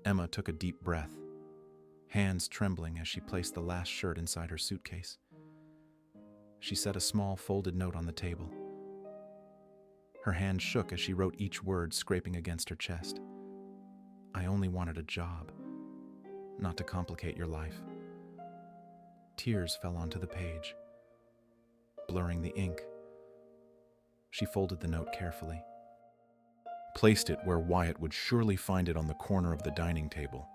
Emma took a deep breath, hands trembling as she placed the last shirt inside her suitcase. She set a small folded note on the table. Her hand shook as she wrote each word scraping against her chest. "I only wanted a job, not to complicate your life." Tears fell onto the page, blurring the ink. She folded the note carefully, placed it where Wyatt would surely find it on the corner of the dining table,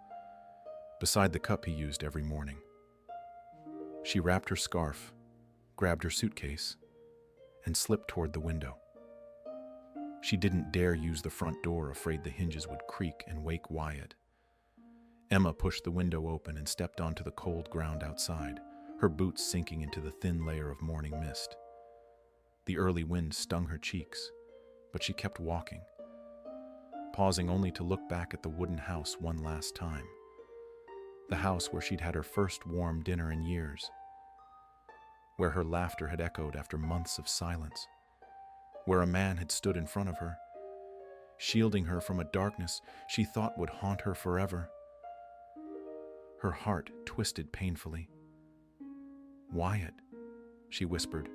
beside the cup he used every morning. She wrapped her scarf, grabbed her suitcase, and slipped toward the window. She didn't dare use the front door, afraid the hinges would creak and wake Wyatt. Emma pushed the window open and stepped onto the cold ground outside, her boots sinking into the thin layer of morning mist. The early wind stung her cheeks, but she kept walking, pausing only to look back at the wooden house one last time. The house where she'd had her first warm dinner in years, where her laughter had echoed after months of silence, where a man had stood in front of her, shielding her from a darkness she thought would haunt her forever. Her heart twisted painfully. "Wyatt," she whispered,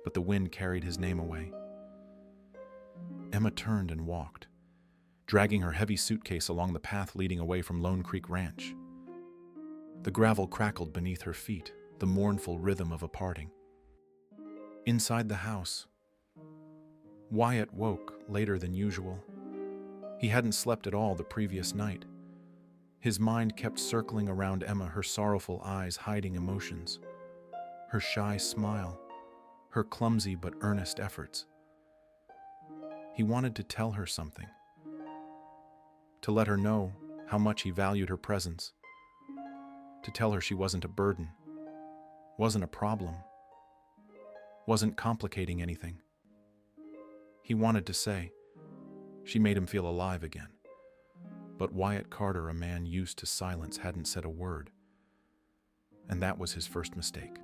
but the wind carried his name away. Emma turned and walked, dragging her heavy suitcase along the path leading away from Lone Creek Ranch. The gravel crackled beneath her feet, the mournful rhythm of a parting. Inside the house, Wyatt woke later than usual. He hadn't slept at all the previous night. His mind kept circling around Emma, her sorrowful eyes hiding emotions, her shy smile, her clumsy but earnest efforts. He wanted to tell her something, to let her know how much he valued her presence, to tell her she wasn't a burden, wasn't a problem, wasn't complicating anything. He wanted to say, she made him feel alive again. But Wyatt Carter, a man used to silence, hadn't said a word. And that was his first mistake.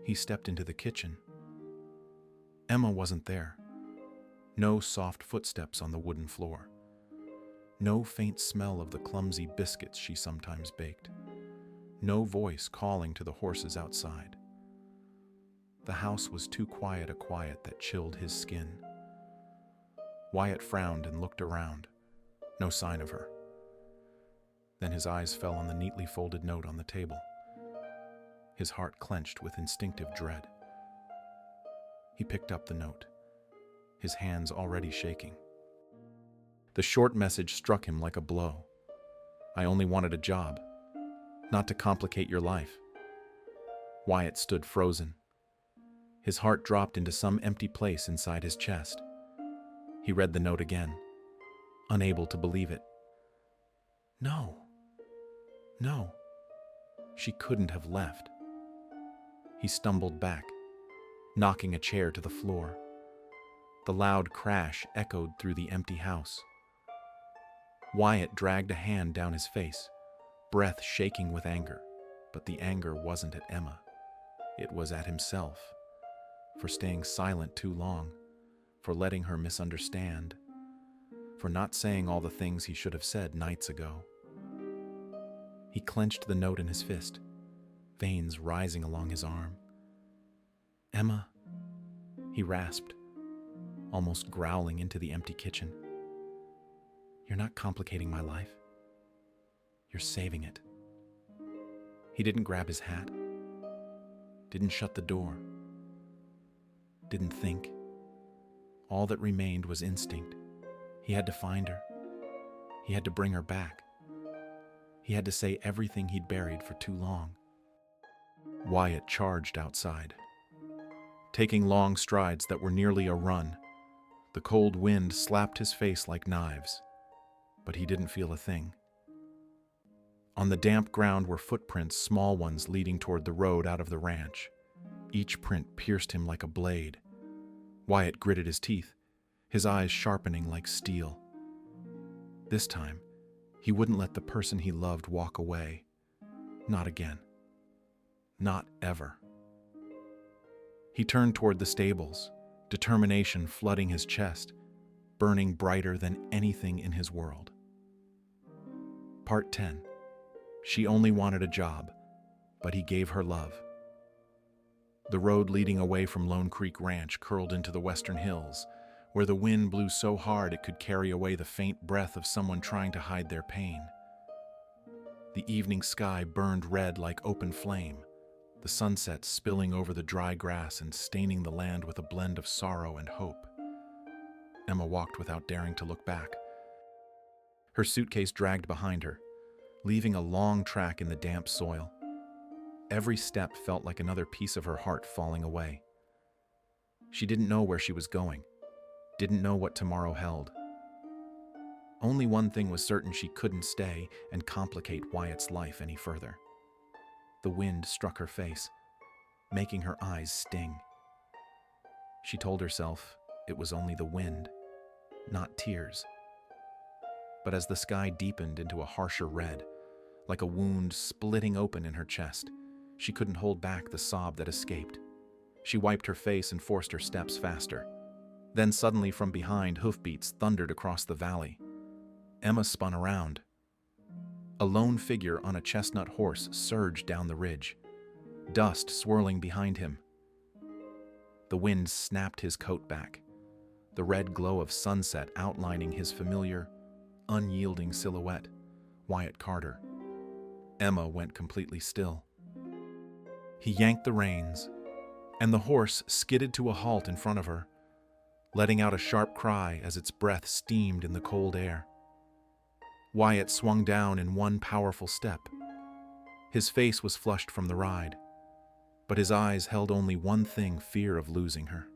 He stepped into the kitchen. Emma wasn't there. No soft footsteps on the wooden floor. No faint smell of the clumsy biscuits she sometimes baked. No voice calling to the horses outside. The house was too quiet a quiet that chilled his skin. Wyatt frowned and looked around. No sign of her. Then his eyes fell on the neatly folded note on the table. His heart clenched with instinctive dread. He picked up the note, his hands already shaking. The short message struck him like a blow. I only wanted a job, not to complicate your life. Wyatt stood frozen. His heart dropped into some empty place inside his chest. He read the note again, unable to believe it. No. She couldn't have left. He stumbled back, knocking a chair to the floor. The loud crash echoed through the empty house. Wyatt dragged a hand down his face, breath shaking with anger. But the anger wasn't at Emma. It was at himself, for staying silent too long, for letting her misunderstand, for not saying all the things he should have said nights ago. He clenched the note in his fist, veins rising along his arm. Emma, he rasped, almost growling into the empty kitchen. You're not complicating my life. You're saving it. He didn't grab his hat, didn't shut the door, didn't think. All that remained was instinct. He had to find her. He had to bring her back. He had to say everything he'd buried for too long. Wyatt charged outside, taking long strides that were nearly a run. The cold wind slapped his face like knives, but he didn't feel a thing. On the damp ground were footprints, small ones leading toward the road out of the ranch. Each print pierced him like a blade. Wyatt gritted his teeth, his eyes sharpening like steel. This time, he wouldn't let the person he loved walk away. Not again. Not ever. He turned toward the stables, determination flooding his chest, burning brighter than anything in his world. Part 10. She only wanted a job, but he gave her love. The road leading away from Lone Creek Ranch curled into the western hills, where the wind blew so hard it could carry away the faint breath of someone trying to hide their pain. The evening sky burned red like open flame, the sunset spilling over the dry grass and staining the land with a blend of sorrow and hope. Emma walked without daring to look back. Her suitcase dragged behind her, leaving a long track in the damp soil. Every step felt like another piece of her heart falling away. She didn't know where she was going, didn't know what tomorrow held. Only one thing was certain: she couldn't stay and complicate Wyatt's life any further. The wind struck her face, making her eyes sting. She told herself it was only the wind, not tears. But as the sky deepened into a harsher red, like a wound splitting open in her chest, she couldn't hold back the sob that escaped. She wiped her face and forced her steps faster. Then suddenly from behind, hoofbeats thundered across the valley. Emma spun around. A lone figure on a chestnut horse surged down the ridge, dust swirling behind him. The wind snapped his coat back, the red glow of sunset outlining his familiar, unyielding silhouette, Wyatt Carter. Emma went completely still. He yanked the reins, and the horse skidded to a halt in front of her, letting out a sharp cry as its breath steamed in the cold air. Wyatt swung down in one powerful step. His face was flushed from the ride, but his eyes held only one thing: fear of losing her.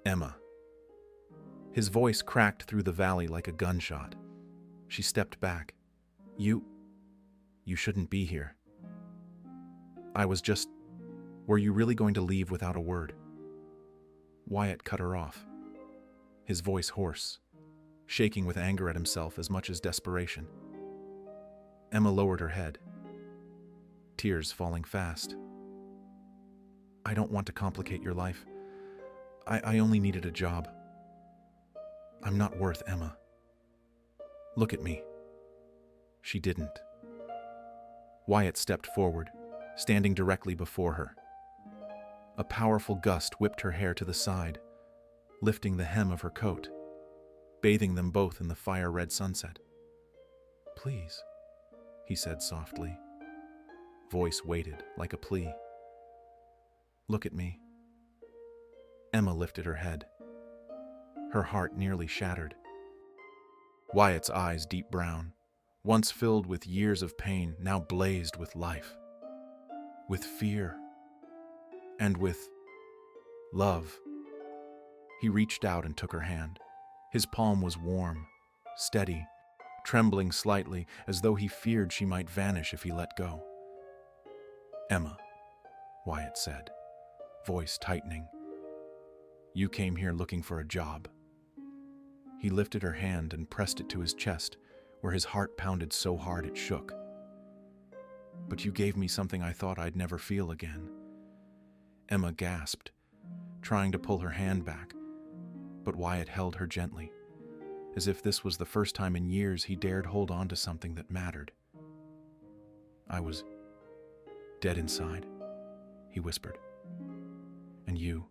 Emma. His voice cracked through the valley like a gunshot. She stepped back. You shouldn't be here. I was just... Were you really going to leave without a word? Wyatt cut her off, his voice hoarse, shaking with anger at himself as much as desperation. Emma lowered her head, tears falling fast. I don't want to complicate your life. I only needed a job. I'm not worth Emma. Look at me. She didn't. Wyatt stepped forward, standing directly before her. A powerful gust whipped her hair to the side, lifting the hem of her coat, bathing them both in the fire-red sunset. "Please," he said softly. Voice weighted like a plea. "Look at me." Emma lifted her head. Her heart nearly shattered. Wyatt's eyes, deep brown, once filled with years of pain, now blazed with life, with fear, and with love. He reached out and took her hand. His palm was warm, steady, trembling slightly as though he feared she might vanish if he let go. "Emma," Wyatt said, voice tightening. "You came here looking for a job." He lifted her hand and pressed it to his chest, where his heart pounded so hard it shook. "But you gave me something I thought I'd never feel again." Emma gasped, trying to pull her hand back, but Wyatt held her gently, as if this was the first time in years he dared hold on to something that mattered. "I was dead inside," he whispered. "And you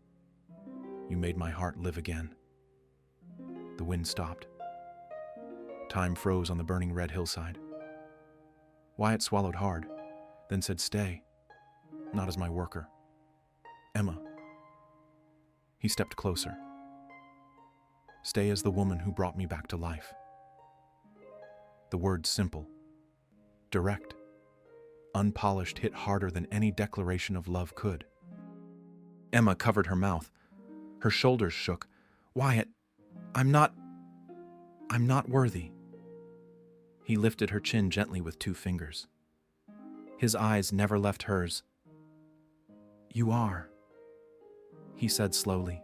made my heart live again." The wind stopped. Time froze on the burning red hillside. Wyatt swallowed hard, then said, "Stay, not as my worker. Emma." He stepped closer. "Stay as the woman who brought me back to life." The words simple, direct, unpolished, hit harder than any declaration of love could. Emma covered her mouth. Her shoulders shook. "Wyatt, I'm not worthy." He lifted her chin gently with 2 fingers. His eyes never left hers. "You are," he said slowly.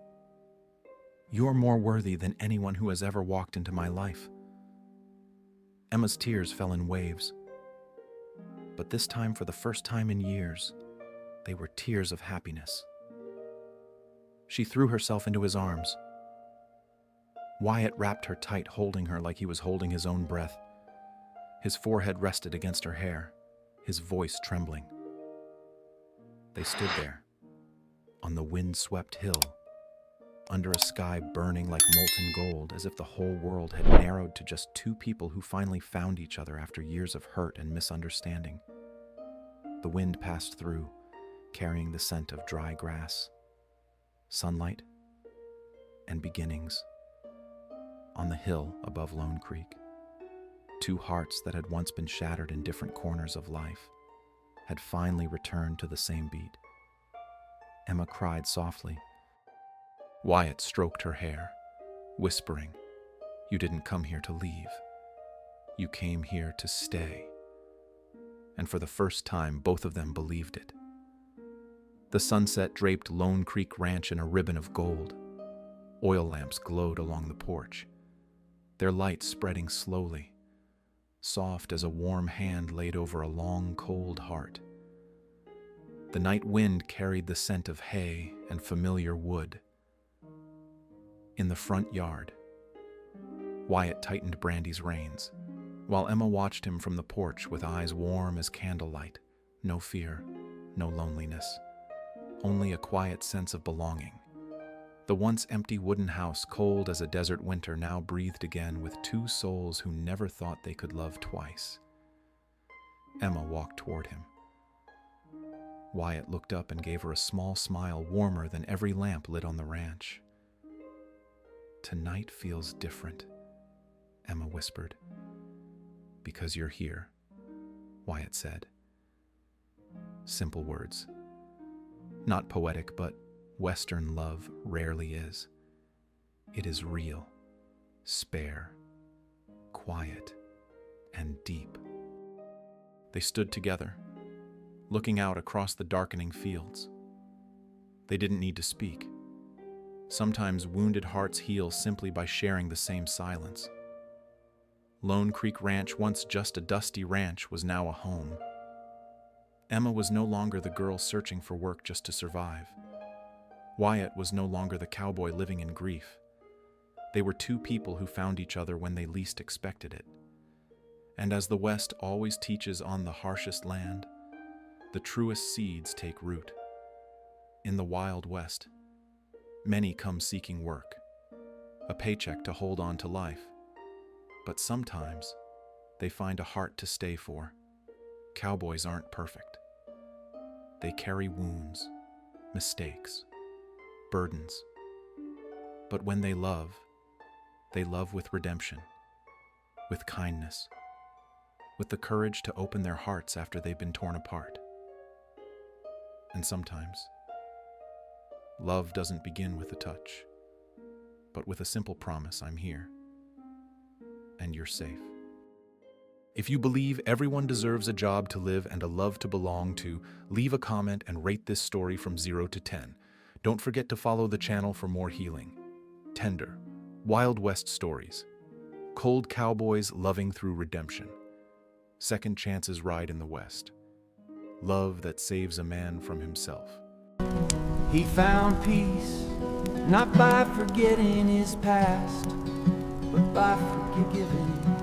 "You're more worthy than anyone who has ever walked into my life." Emma's tears fell in waves. But this time, for the first time in years, they were tears of happiness. She threw herself into his arms. Wyatt wrapped her tight, holding her like he was holding his own breath. His forehead rested against her hair, his voice trembling. They stood there, on the wind-swept hill, under a sky burning like molten gold, as if the whole world had narrowed to just 2 people who finally found each other after years of hurt and misunderstanding. The wind passed through, carrying the scent of dry grass, sunlight, and beginnings. On the hill above Lone Creek, 2 hearts that had once been shattered in different corners of life had finally returned to the same beat. Emma cried softly. Wyatt stroked her hair, whispering, "You didn't come here to leave. You came here to stay." And for the first time, both of them believed it. The sunset draped Lone Creek Ranch in a ribbon of gold. Oil lamps glowed along the porch, their light spreading slowly, soft as a warm hand laid over a long, cold heart. The night wind carried the scent of hay and familiar wood. In the front yard, Wyatt tightened Brandy's reins, while Emma watched him from the porch with eyes warm as candlelight. No fear, no loneliness, only a quiet sense of belonging. The once empty wooden house, cold as a desert winter, now breathed again with 2 souls who never thought they could love twice. Emma walked toward him. Wyatt looked up and gave her a small smile warmer than every lamp lit on the ranch. "Tonight feels different," Emma whispered. "Because you're here," Wyatt said. Simple words. Not poetic, but Western love rarely is. It is real, spare, quiet, and deep. They stood together, looking out across the darkening fields. They didn't need to speak. Sometimes wounded hearts heal simply by sharing the same silence. Lone Creek Ranch, once just a dusty ranch, was now a home. Emma was no longer the girl searching for work just to survive. Wyatt was no longer the cowboy living in grief. They were two people who found each other when they least expected it. And as the West always teaches on the harshest land, the truest seeds take root. In the Wild West, many come seeking work, a paycheck to hold on to life. But sometimes, they find a heart to stay for. Cowboys aren't perfect. They carry wounds, mistakes, burdens. But when they love with redemption, with kindness, with the courage to open their hearts after they've been torn apart. And sometimes, love doesn't begin with a touch, but with a simple promise: I'm here, and you're safe. If you believe everyone deserves a job to live and a love to belong to, leave a comment and rate this story from 0 to 10. Don't forget to follow the channel for more healing, tender, Wild West stories, cold cowboys loving through redemption, second chances ride in the West, love that saves a man from himself. He found peace, not by forgetting his past, but by forgiving